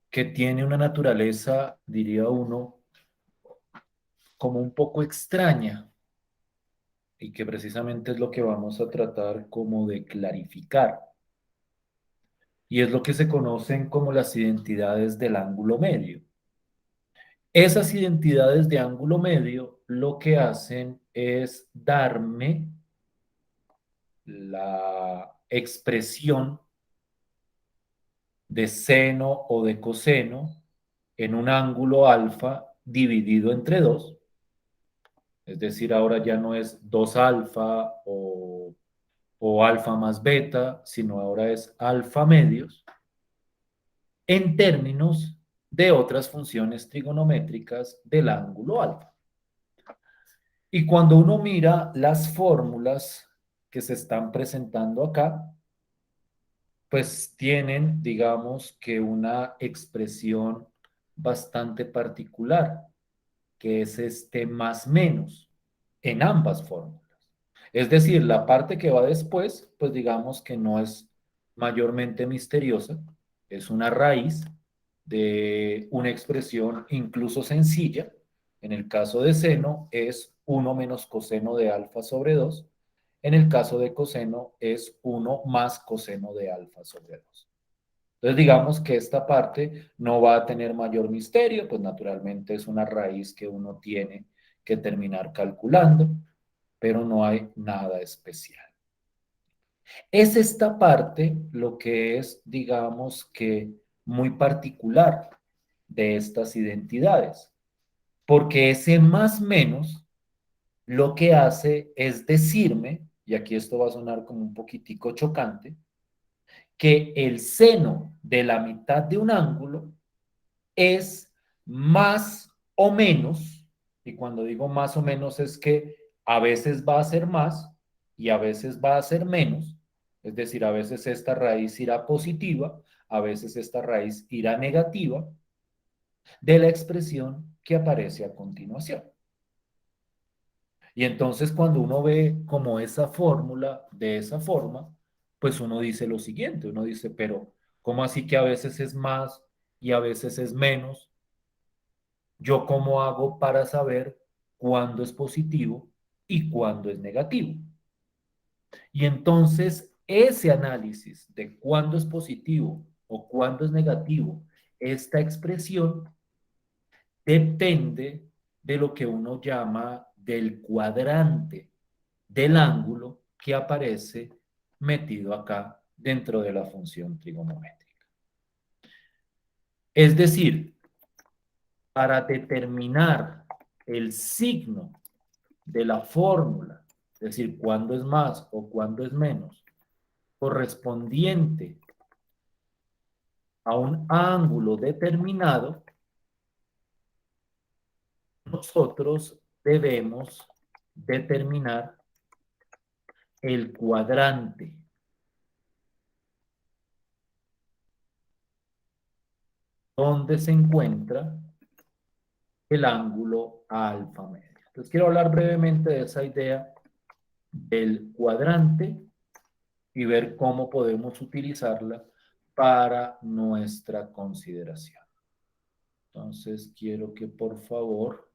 que tiene una naturaleza, diría uno, como un poco extraña y que precisamente es lo que vamos a tratar como de clarificar. Y es lo que se conocen como las identidades del ángulo medio. Esas identidades de ángulo medio lo que hacen es darme la expresión de seno o de coseno en un ángulo alfa dividido entre 2. Es decir, ahora ya no es 2 alfa o alfa más beta, sino ahora es alfa medios, en términos de otras funciones trigonométricas del ángulo alfa. Y cuando uno mira las fórmulas que se están presentando acá, pues tienen, digamos, que una expresión bastante particular, que es este más menos en ambas fórmulas. Es decir, la parte que va después, pues digamos que no es mayormente misteriosa, es una raíz de una expresión incluso sencilla. En el caso de seno es 1 menos coseno de alfa sobre 2. En el caso de coseno es 1 más coseno de alfa sobre 2. Entonces digamos que esta parte no va a tener mayor misterio, pues naturalmente es una raíz que uno tiene que terminar calculando, pero no hay nada especial. Es esta parte lo que es, digamos que, muy particular de estas identidades, porque ese más menos lo que hace es decirme, y aquí esto va a sonar como un poquitico chocante, que el seno de la mitad de un ángulo es más o menos, y cuando digo más o menos es que a veces va a ser más y a veces va a ser menos, es decir, a veces esta raíz irá positiva, a veces esta raíz irá negativa, de la expresión que aparece a continuación. Y entonces cuando uno ve como esa fórmula de esa forma, pues uno dice lo siguiente, uno dice, pero ¿cómo así que a veces es más y a veces es menos? ¿Yo cómo hago para saber cuándo es positivo y cuándo es negativo? Y entonces ese análisis de cuándo es positivo o cuándo es negativo, esta expresión depende de lo que uno llama del cuadrante del ángulo que aparece metido acá dentro de la función trigonométrica. Es decir, para determinar el signo de la fórmula, es decir, cuándo es más o cuándo es menos, correspondiente a un ángulo determinado, nosotros debemos determinar el cuadrante donde se encuentra el ángulo alfa medio. Entonces quiero hablar brevemente de esa idea del cuadrante y ver cómo podemos utilizarla para nuestra consideración. Entonces quiero que por favor,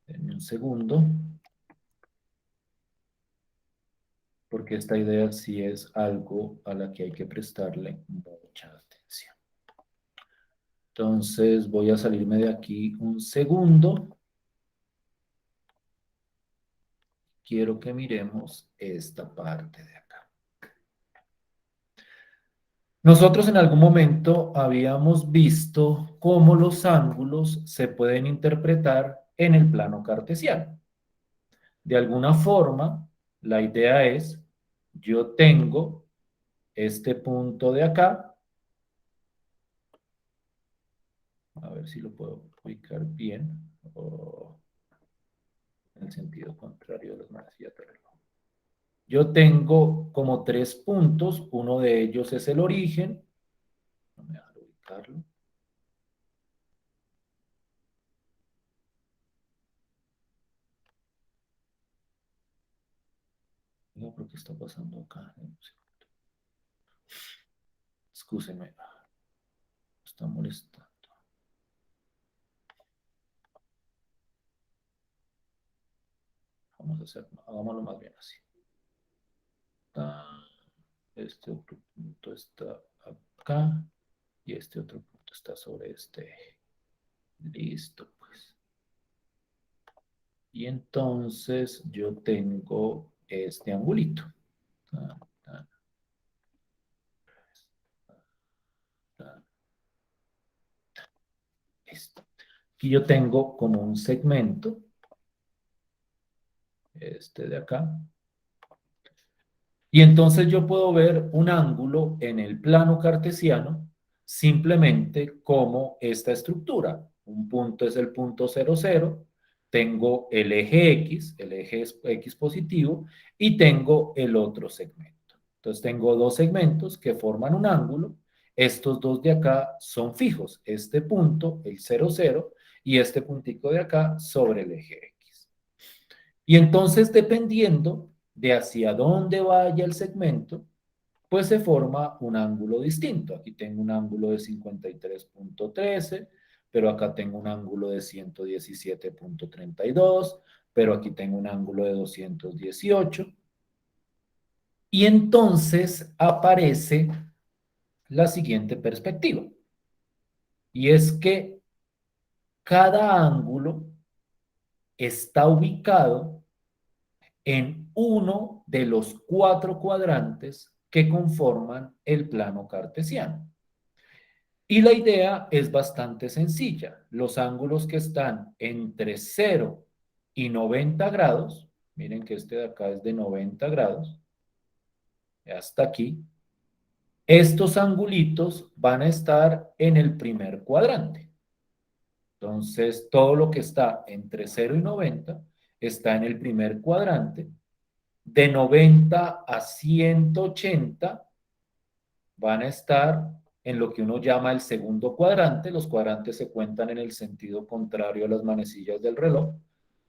denme un segundo, porque esta idea sí es algo a la que hay que prestarle mucha atención. Entonces voy a salirme de aquí un segundo. Quiero que miremos esta parte de acá. Nosotros en algún momento habíamos visto cómo los ángulos se pueden interpretar en el plano cartesiano. De alguna forma, la idea es, yo tengo este punto de acá, a ver si lo puedo ubicar bien, o en el sentido contrario de las manecillas de reloj. Yo tengo como 3 puntos, uno de ellos es el origen, no me deja ubicarlo. No, pero ¿qué está pasando acá? Excúseme, está molestando. Vamos a hacer, hagámoslo más bien así. Este otro punto está acá y este otro punto está sobre este eje. Listo, pues. Y entonces yo tengo este angulito. Tan, tan, tan. Listo. Aquí yo tengo como un segmento, este de acá. Y entonces yo puedo ver un ángulo en el plano cartesiano simplemente como esta estructura. Un punto es el punto 0, 0. Tengo el eje es X positivo, y tengo el otro segmento. Entonces tengo dos segmentos que forman un ángulo. Estos dos de acá son fijos. Este punto, el 0, 0, y este puntico de acá sobre el eje X. Y entonces, dependiendo de hacia dónde vaya el segmento, pues se forma un ángulo distinto. Aquí tengo un ángulo de 53.13, pero acá tengo un ángulo de 117.32, pero aquí tengo un ángulo de 218. Y entonces aparece la siguiente perspectiva. Y es que cada ángulo está ubicado en uno de los 4 cuadrantes que conforman el plano cartesiano. Y la idea es bastante sencilla. Los ángulos que están entre 0 y 90 grados, miren que este de acá es de 90 grados, hasta aquí, estos angulitos van a estar en el primer cuadrante. Entonces, todo lo que está entre 0 y 90 está en el primer cuadrante. De 90 a 180 van a estar en lo que uno llama el segundo cuadrante. Los cuadrantes se cuentan en el sentido contrario a las manecillas del reloj.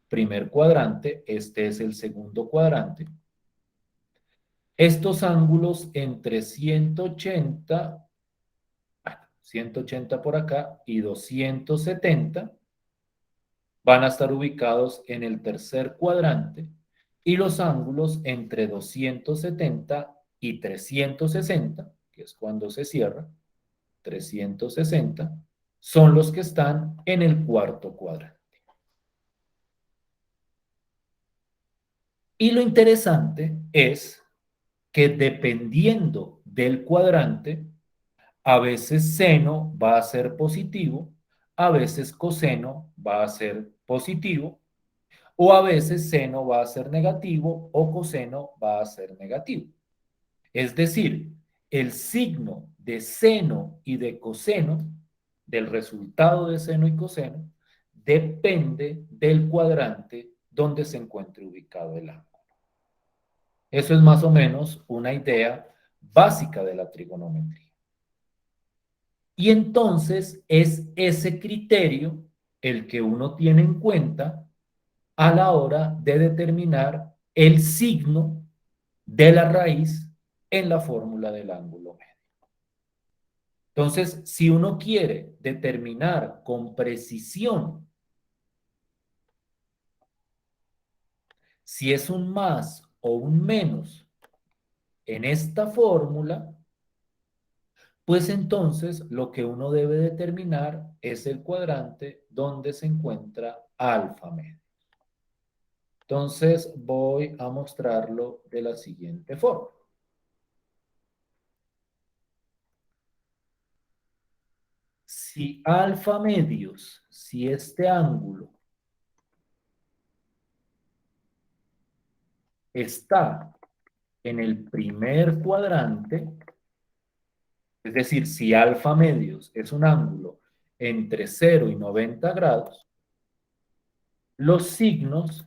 Primer cuadrante, este es el segundo cuadrante. Estos ángulos entre 180, 180 por acá y 270 van a estar ubicados en el tercer cuadrante, y los ángulos entre 270 y 360, que es cuando se cierra, 360, son los que están en el cuarto cuadrante. Y lo interesante es que dependiendo del cuadrante, a veces seno va a ser positivo, a veces coseno va a ser positivo, o a veces seno va a ser negativo o coseno va a ser negativo. Es decir, el signo de seno y de coseno, del resultado de seno y coseno, depende del cuadrante donde se encuentre ubicado el ángulo. Eso es más o menos una idea básica de la trigonometría. Y entonces es ese criterio el que uno tiene en cuenta a la hora de determinar el signo de la raíz en la fórmula del ángulo medio. Entonces, si uno quiere determinar con precisión si es un más o un menos en esta fórmula, pues entonces lo que uno debe determinar es el cuadrante donde se encuentra alfa medio. Entonces voy a mostrarlo de la siguiente forma. Si alfa medios, si este ángulo está en el primer cuadrante, es decir, si alfa medios es un ángulo entre 0 y 90 grados, los signos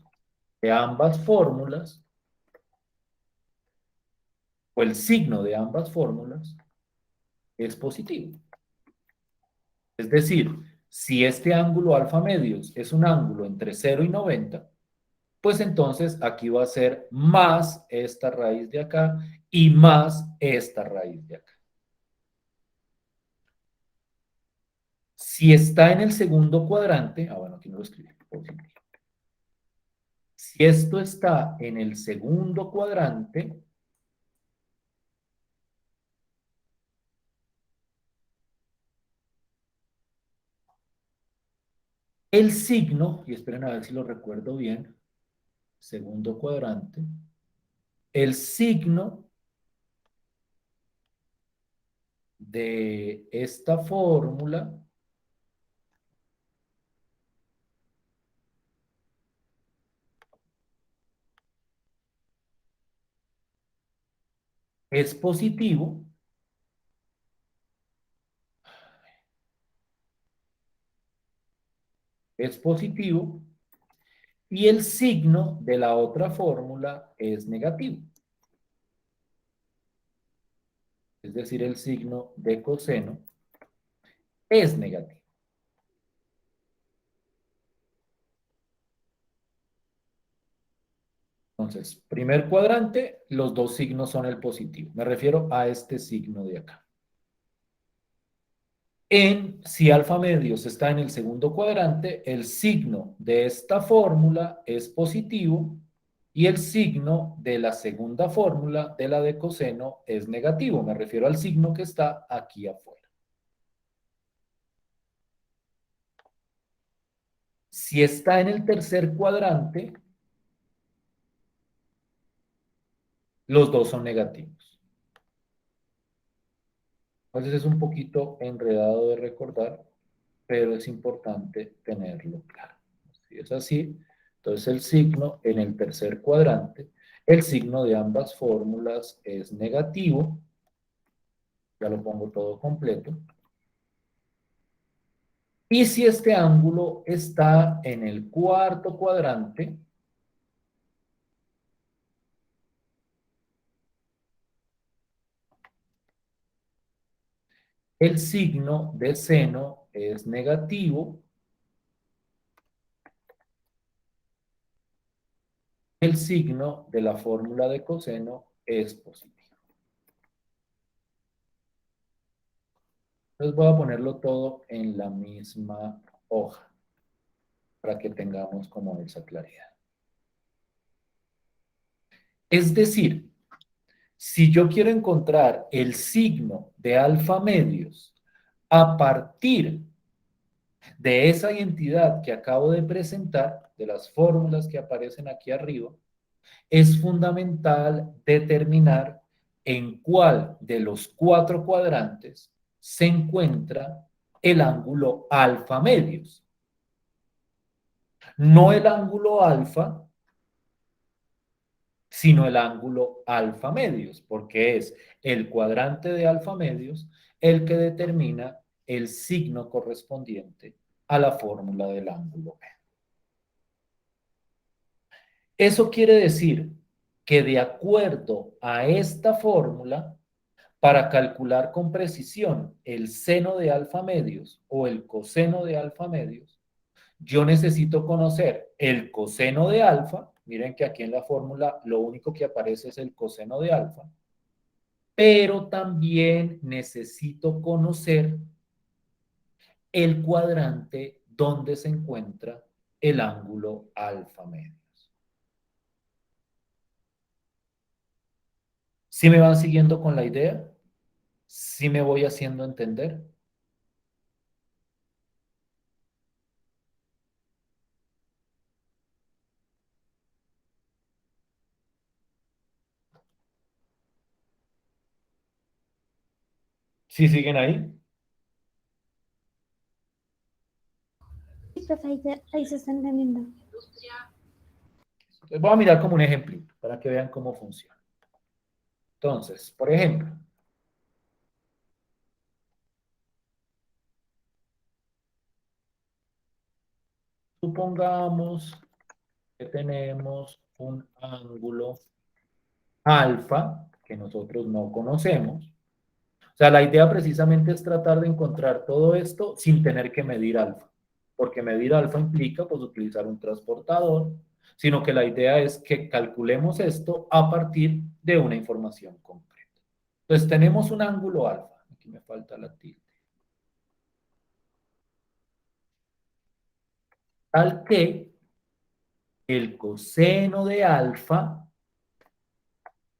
de ambas fórmulas, o el signo de ambas fórmulas, es positivo. Es decir, si este ángulo alfa medios es un ángulo entre 0 y 90, pues entonces aquí va a ser más esta raíz de acá y más esta raíz de acá. Si está en el segundo cuadrante, bueno, aquí no lo escribí, positivo. Si esto está en el segundo cuadrante, el signo, y esperen a ver si lo recuerdo bien, segundo cuadrante, el signo de esta fórmula es positivo, y el signo de la otra fórmula es negativo. Es decir, el signo de coseno es negativo. Entonces, primer cuadrante, los dos signos son el positivo. Me refiero a este signo de acá. Si alfa medios está en el segundo cuadrante, el signo de esta fórmula es positivo y el signo de la segunda fórmula, de la de coseno, es negativo. Me refiero al signo que está aquí afuera. Si está en el tercer cuadrante, los dos son negativos. Entonces es un poquito enredado de recordar, pero es importante tenerlo claro. Si es así, entonces el signo en el tercer cuadrante, el signo de ambas fórmulas es negativo. Ya lo pongo todo completo. Y si este ángulo está en el cuarto cuadrante, el signo de seno es negativo, el signo de la fórmula de coseno es positivo. Entonces voy a ponerlo todo en la misma hoja para que tengamos como esa claridad. Es decir, si yo quiero encontrar el signo de alfa medios a partir de esa identidad que acabo de presentar, de las fórmulas que aparecen aquí arriba, es fundamental determinar en cuál de los cuatro cuadrantes se encuentra el ángulo alfa medios. No el ángulo alfa, sino el ángulo alfa medios, porque es el cuadrante de alfa medios el que determina el signo correspondiente a la fórmula del ángulo B. Eso quiere decir que de acuerdo a esta fórmula, para calcular con precisión el seno de alfa medios o el coseno de alfa medios, yo necesito conocer el coseno de alfa. Miren que aquí en la fórmula lo único que aparece es el coseno de alfa, pero también necesito conocer el cuadrante donde se encuentra el ángulo alfa medios. ¿Sí me van siguiendo con la idea? ¿Sí me voy haciendo entender? ¿Sí siguen ahí? profe, ahí se está entendiendo. Entonces, voy a mirar como un ejemplo para que vean cómo funciona. Entonces, por ejemplo, supongamos que tenemos un ángulo alfa que nosotros no conocemos. O sea, la idea precisamente es tratar de encontrar todo esto sin tener que medir alfa, porque medir alfa implica pues utilizar un transportador, sino que la idea es que calculemos esto a partir de una información concreta. Entonces tenemos un ángulo alfa, aquí me falta la tilde, tal que el coseno de alfa,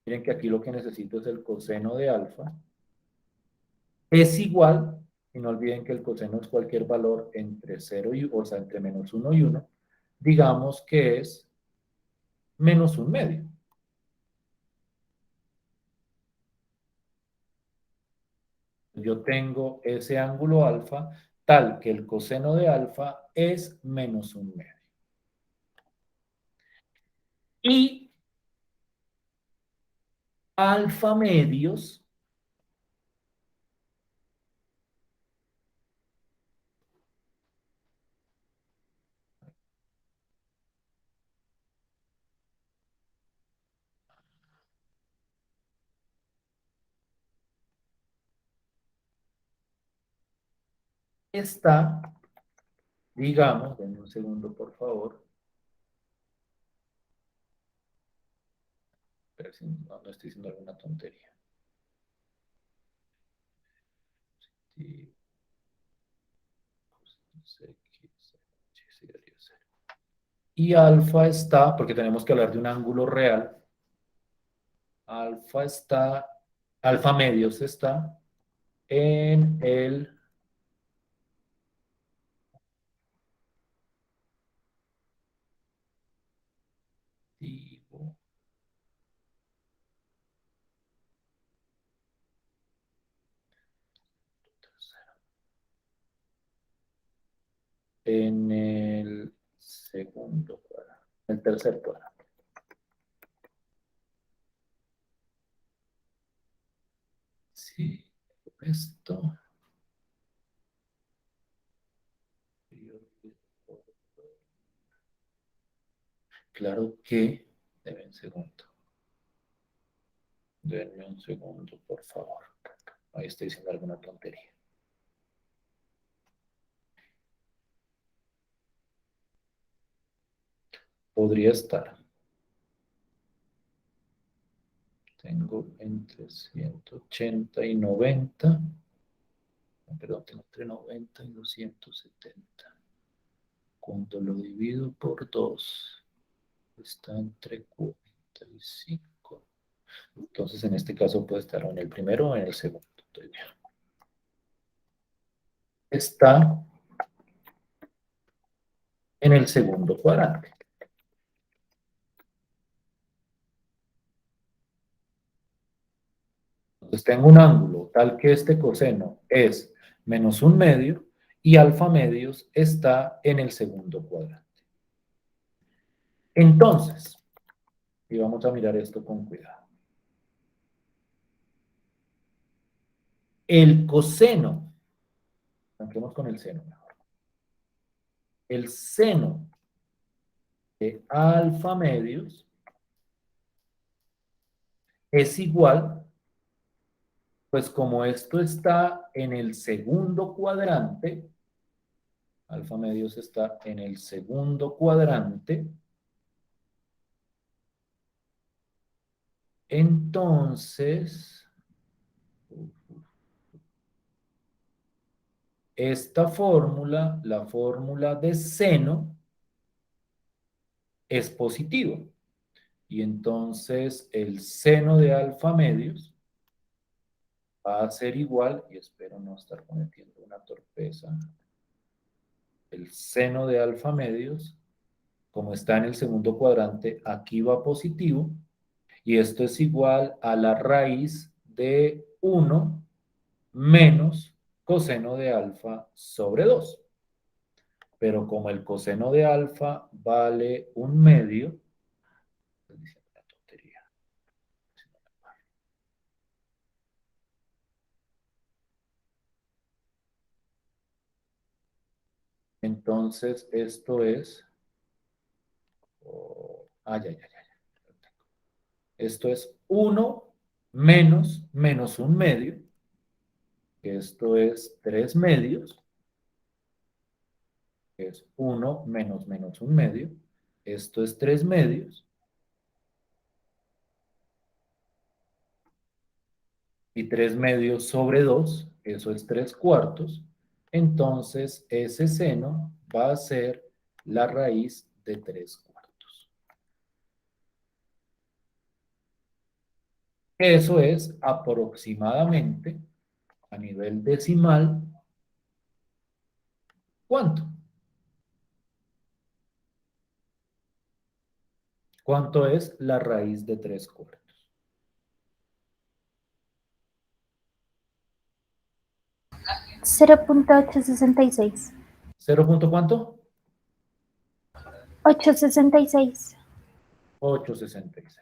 miren que aquí lo que necesito es el coseno de alfa, es igual, y no olviden que el coseno es cualquier valor entre 0 y, o sea, entre menos 1 y 1, digamos que es menos un medio. Yo tengo ese ángulo alfa tal que el coseno de alfa es menos un medio. Y alfa medios está, digamos, denme un segundo por favor, pero si no estoy diciendo alguna tontería. Sí, y alfa está, porque tenemos que hablar de un ángulo real, alfa está, alfa medios está en el en el segundo cuadrante, el tercer cuadrante. Sí, esto. Claro que, denme un segundo, por favor. Ahí estoy diciendo alguna tontería. Podría estar. Tengo entre 180 y 90. Perdón, tengo entre 90 y 270. Cuando lo divido por 2, está entre 45. Entonces, en este caso puede estar en el primero o en el segundo. Está en el segundo cuadrante. Entonces tengo un ángulo tal que este coseno es menos un medio y alfa medios está en el segundo cuadrante. Entonces, y vamos a mirar esto con cuidado. El coseno, arranquemos con el seno mejor. El seno de alfa medios es igual, pues como esto está en el segundo cuadrante, alfa medios está en el segundo cuadrante, entonces esta fórmula, la fórmula de seno, es positiva. Y entonces el seno de alfa medios va a ser igual, y espero no estar cometiendo una torpeza, el seno de alfa medios, como está en el segundo cuadrante, aquí va positivo, y esto es igual a la raíz de 1 menos coseno de alfa sobre 2. pero como el coseno de alfa vale 1/2, estoy diciendo una tontería. Entonces, esto es... ya. Esto es 1 menos 1/2, que esto es 3/2, que es 1 menos 1/2. Esto es 3/2. Y 3/2 sobre 2, eso es 3/4. Entonces, ese seno va a ser la raíz de 3/4. Eso es aproximadamente, a nivel decimal, ¿cuánto? ¿Cuánto es la raíz de 3/4? 0.866. ¿Cero punto cuánto? 866. 8,66.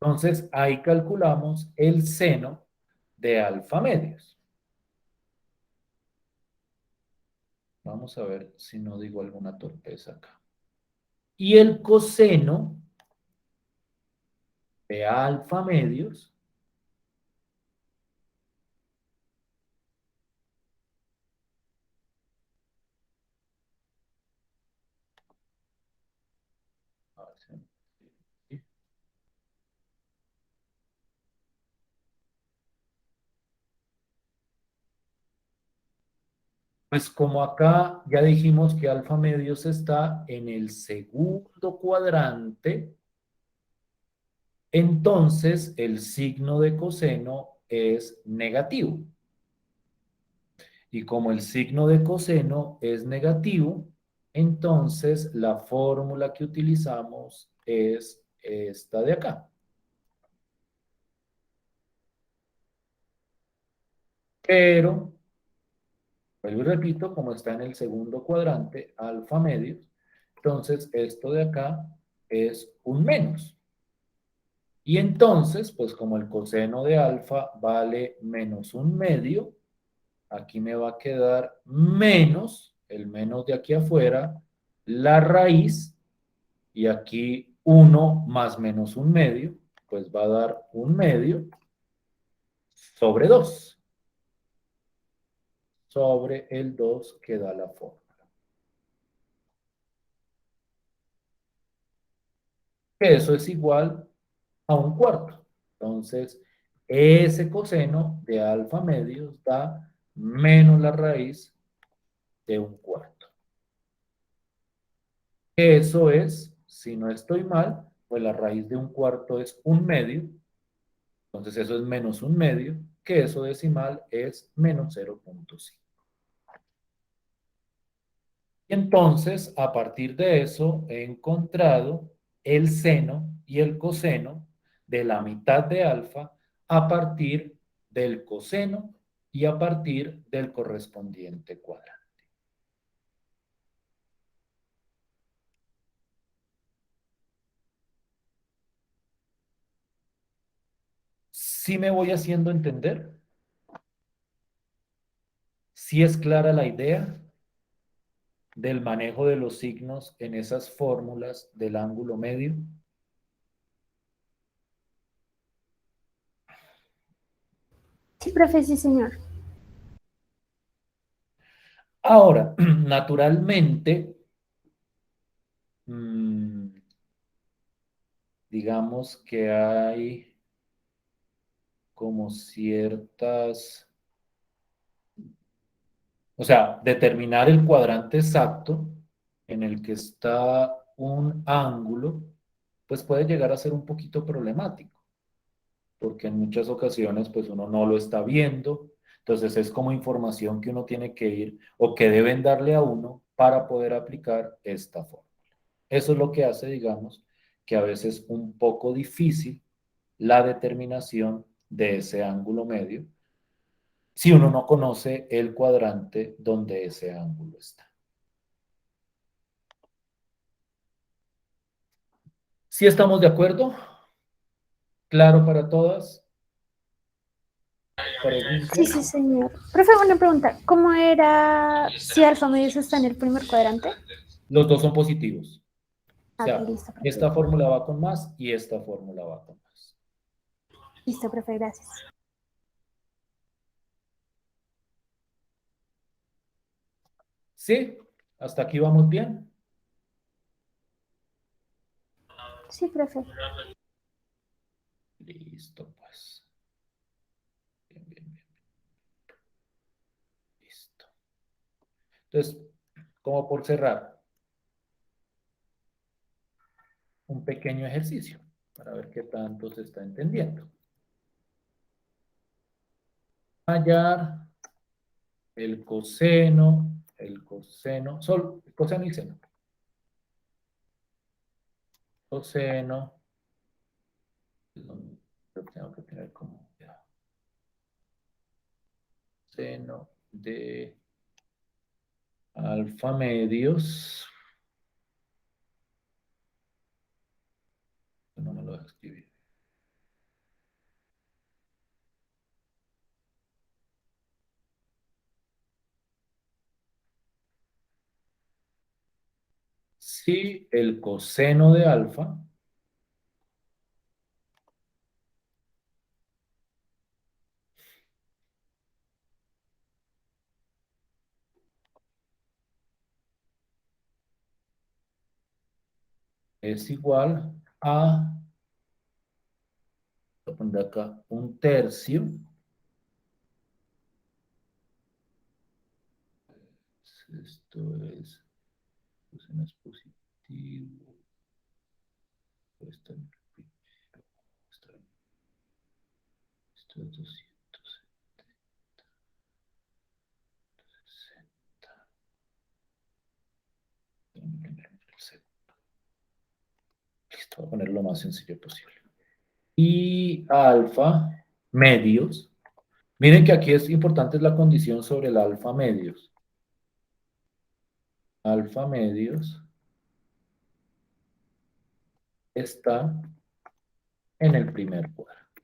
Entonces, ahí calculamos el seno de alfa medios. Vamos a ver si no digo alguna torpeza acá. Y el coseno de alfa medios a ver si- pues como acá ya dijimos que alfa medios está en el segundo cuadrante, entonces el signo de coseno es negativo. Y como el signo de coseno es negativo, entonces la fórmula que utilizamos es esta de acá. Pero, vuelvo y repito, como está en el segundo cuadrante, alfa medios, entonces esto de acá es un menos. Y entonces, pues como el coseno de alfa vale menos 1/2, aquí me va a quedar menos, el menos de aquí afuera, la raíz, y aquí 1 más menos 1/2, pues va a dar 1/2 sobre 2. Sobre el 2 que da la fórmula. Eso es igual a 1/4. Entonces, ese coseno de alfa medios da menos la raíz de 1/4. Eso es, si no estoy mal, pues la raíz de 1/4 es 1/2. Entonces eso es menos 1/2, que eso decimal es menos 0.5. Y entonces, a partir de eso, he encontrado el seno y el coseno de la mitad de alfa a partir del coseno y a partir del correspondiente cuadrante. ¿Sí me voy haciendo entender? ¿Sí es clara la idea del manejo de los signos en esas fórmulas del ángulo medio? Sí, profe, sí, señor. Ahora, naturalmente, mmm, digamos que hay como ciertas, o sea, determinar el cuadrante exacto en el que está un ángulo, pues puede llegar a ser un poquito problemático, porque en muchas ocasiones pues uno no lo está viendo, entonces es como información que uno tiene que ir o que deben darle a uno para poder aplicar esta forma. Eso es lo que hace, digamos, que a veces un poco difícil la determinación de ese ángulo medio si uno no conoce el cuadrante donde ese ángulo está. ¿Sí estamos de acuerdo? ¿Claro para todas? Sí, sí, señor. Profe, una pregunta. ¿Cómo era si alfa medios está en el primer cuadrante? Los dos son positivos. O Ah, ok, sea, listo, profe. esta fórmula va con más y esta fórmula va con más. Listo, profe, gracias. ¿Sí? ¿Hasta aquí vamos bien? Sí, profe. Listo, pues. Bien, bien, bien. Listo. Entonces, como por cerrar, un pequeño ejercicio para ver qué tanto se está entendiendo. Hallar el coseno, solo el coseno y el seno. Coseno, lo tengo que tener como ya, seno de alfa medios. No me lo voy a escribir. Si el coseno de alfa es igual a, voy a poner acá, un tercio. Esto es, coseno es positivo. Esto es 260. Listo, voy a poner lo más sencillo posible. Y alfa medios. Miren que aquí es importante la condición sobre el alfa medios. Alfa medios está en el primer cuadrante.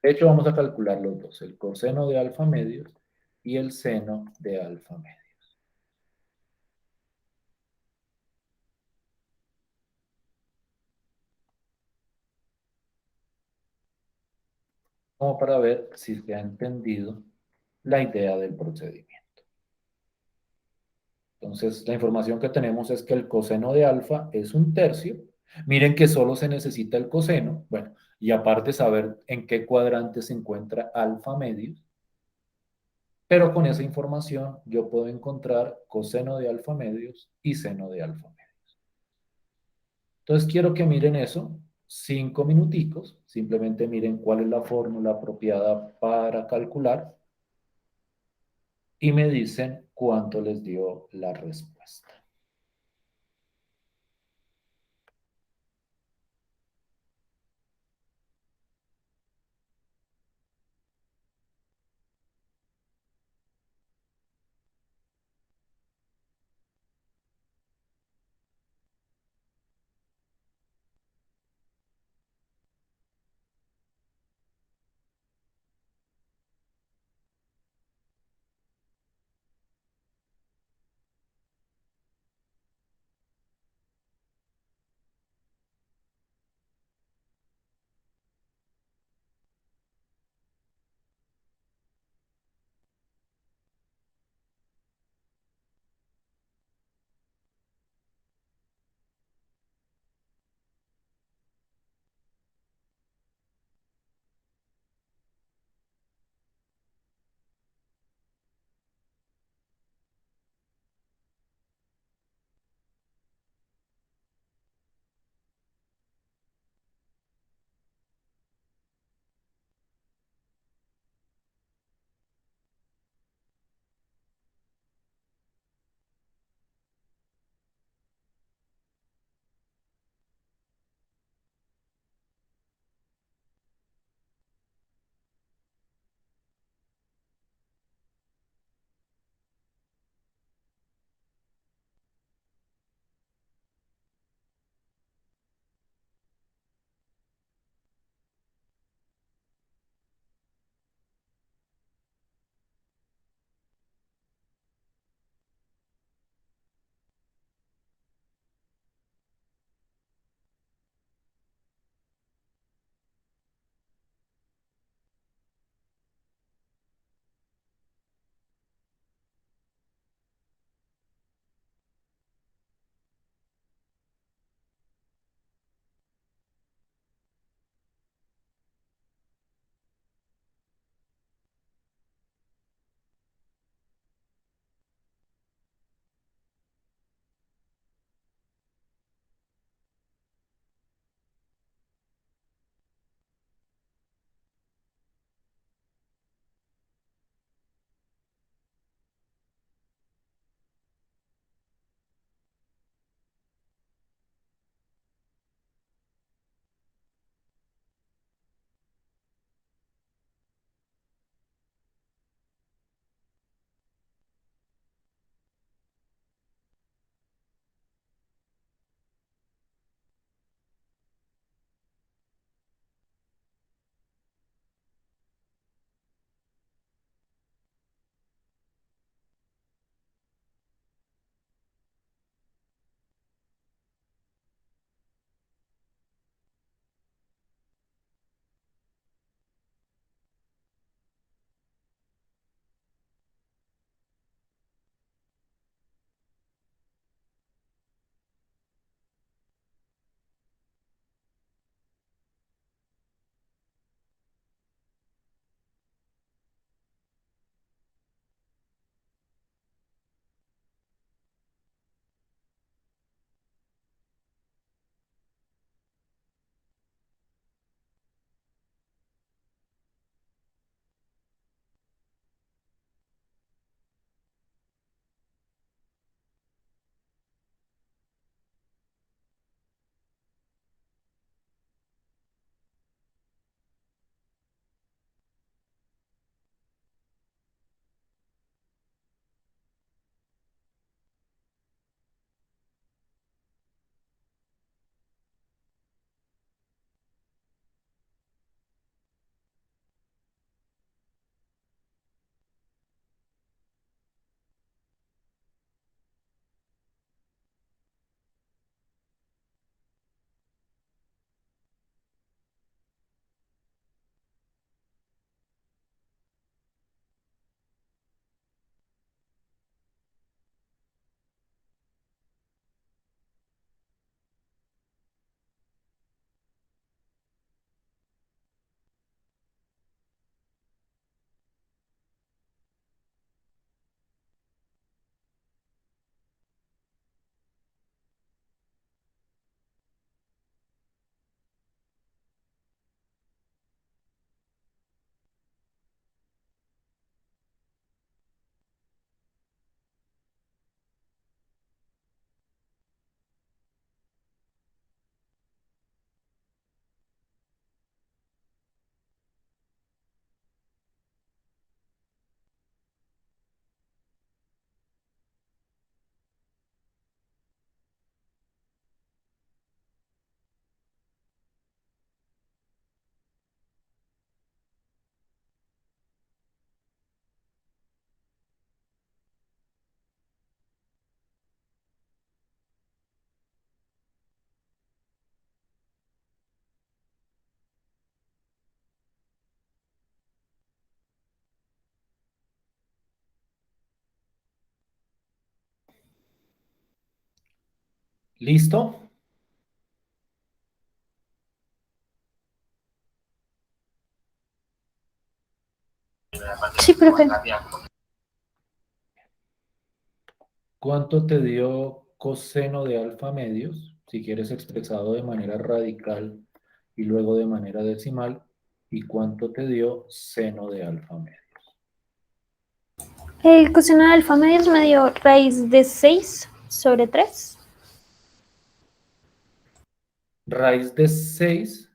De hecho, vamos a calcular los dos, el coseno de alfa medios y el seno de alfa medios. Como para ver si se ha entendido la idea del procedimiento. Entonces, la información que tenemos es que el coseno de alfa es un tercio. Miren que solo se necesita el coseno. Bueno, y aparte saber en qué cuadrante se encuentra alfa medios. Pero con esa información yo puedo encontrar coseno de alfa medios y seno de alfa medios. Entonces, quiero que miren eso. 5 minuticos. Simplemente miren cuál es la fórmula apropiada para calcular. Y me dicen cuánto les dio la respuesta. ¿Listo? Sí, profe. ¿Cuánto te dio coseno de alfa medios? Si quieres expresado de manera radical y luego de manera decimal. ¿Y cuánto te dio seno de alfa medios? El coseno de alfa medios me dio raíz de 6 sobre 3. Raíz de 6.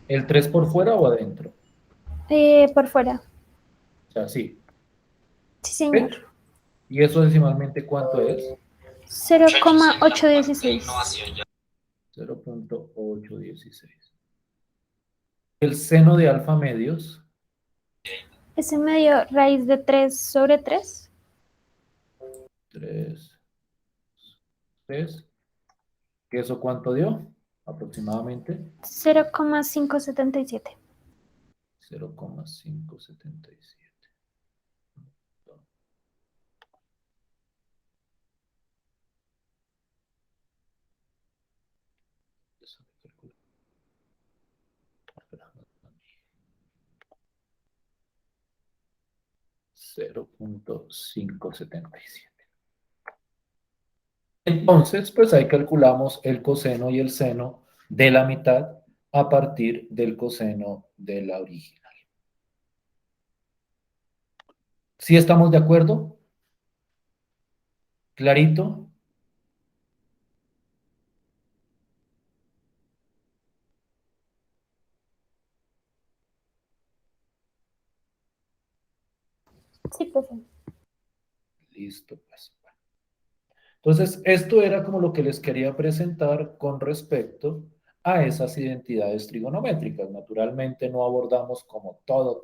¿El 3 por fuera o adentro? Por fuera. O sea, sí. Sí, señor. ¿Y eso decimalmente cuánto es? 0,816. 0.816. El seno de alfa medios. Ese me dio raíz de 3 sobre 3. 3. ¿Qué eso cuánto dio? Aproximadamente 0,577. 0,577. $0.577. Entonces, pues ahí calculamos el coseno y el seno de la mitad a partir del coseno de la original. ¿Sí estamos de acuerdo? ¿Clarito? Sí, profe. Listo, pues. Entonces, esto era como lo que les quería presentar con respecto a esas identidades trigonométricas. Naturalmente no abordamos como todo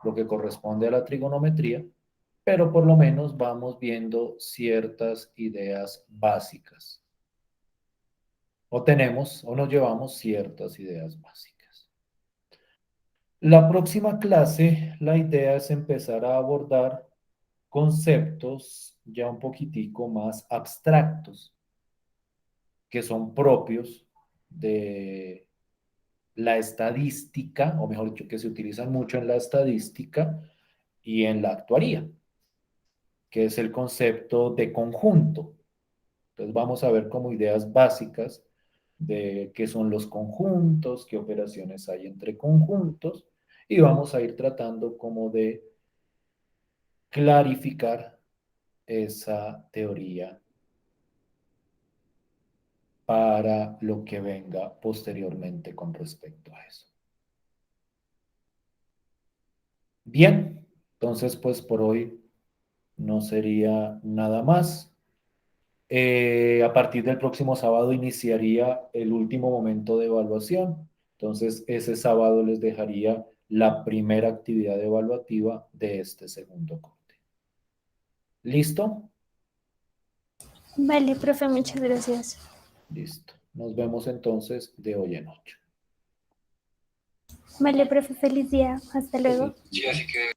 lo que corresponde a la trigonometría, pero por lo menos vamos viendo ciertas ideas básicas. O tenemos o nos llevamos ciertas ideas básicas. La próxima clase, la idea es empezar a abordar conceptos ya un poquitico más abstractos, que son propios de la estadística, o mejor dicho, que se utilizan mucho en la estadística y en la actuaría, que es el concepto de conjunto. Entonces vamos a ver como ideas básicas de qué son los conjuntos, qué operaciones hay entre conjuntos, y vamos a ir tratando como de clarificar esa teoría para lo que venga posteriormente con respecto a eso. Bien, entonces pues por hoy no sería nada más. A partir del próximo sábado iniciaría el último momento de evaluación. Entonces ese sábado les dejaría la primera actividad evaluativa de este segundo corte. ¿Listo? Vale, profe, muchas gracias. Listo. Nos vemos entonces de hoy en 8. Vale, profe, feliz día. Hasta luego. Sí, así que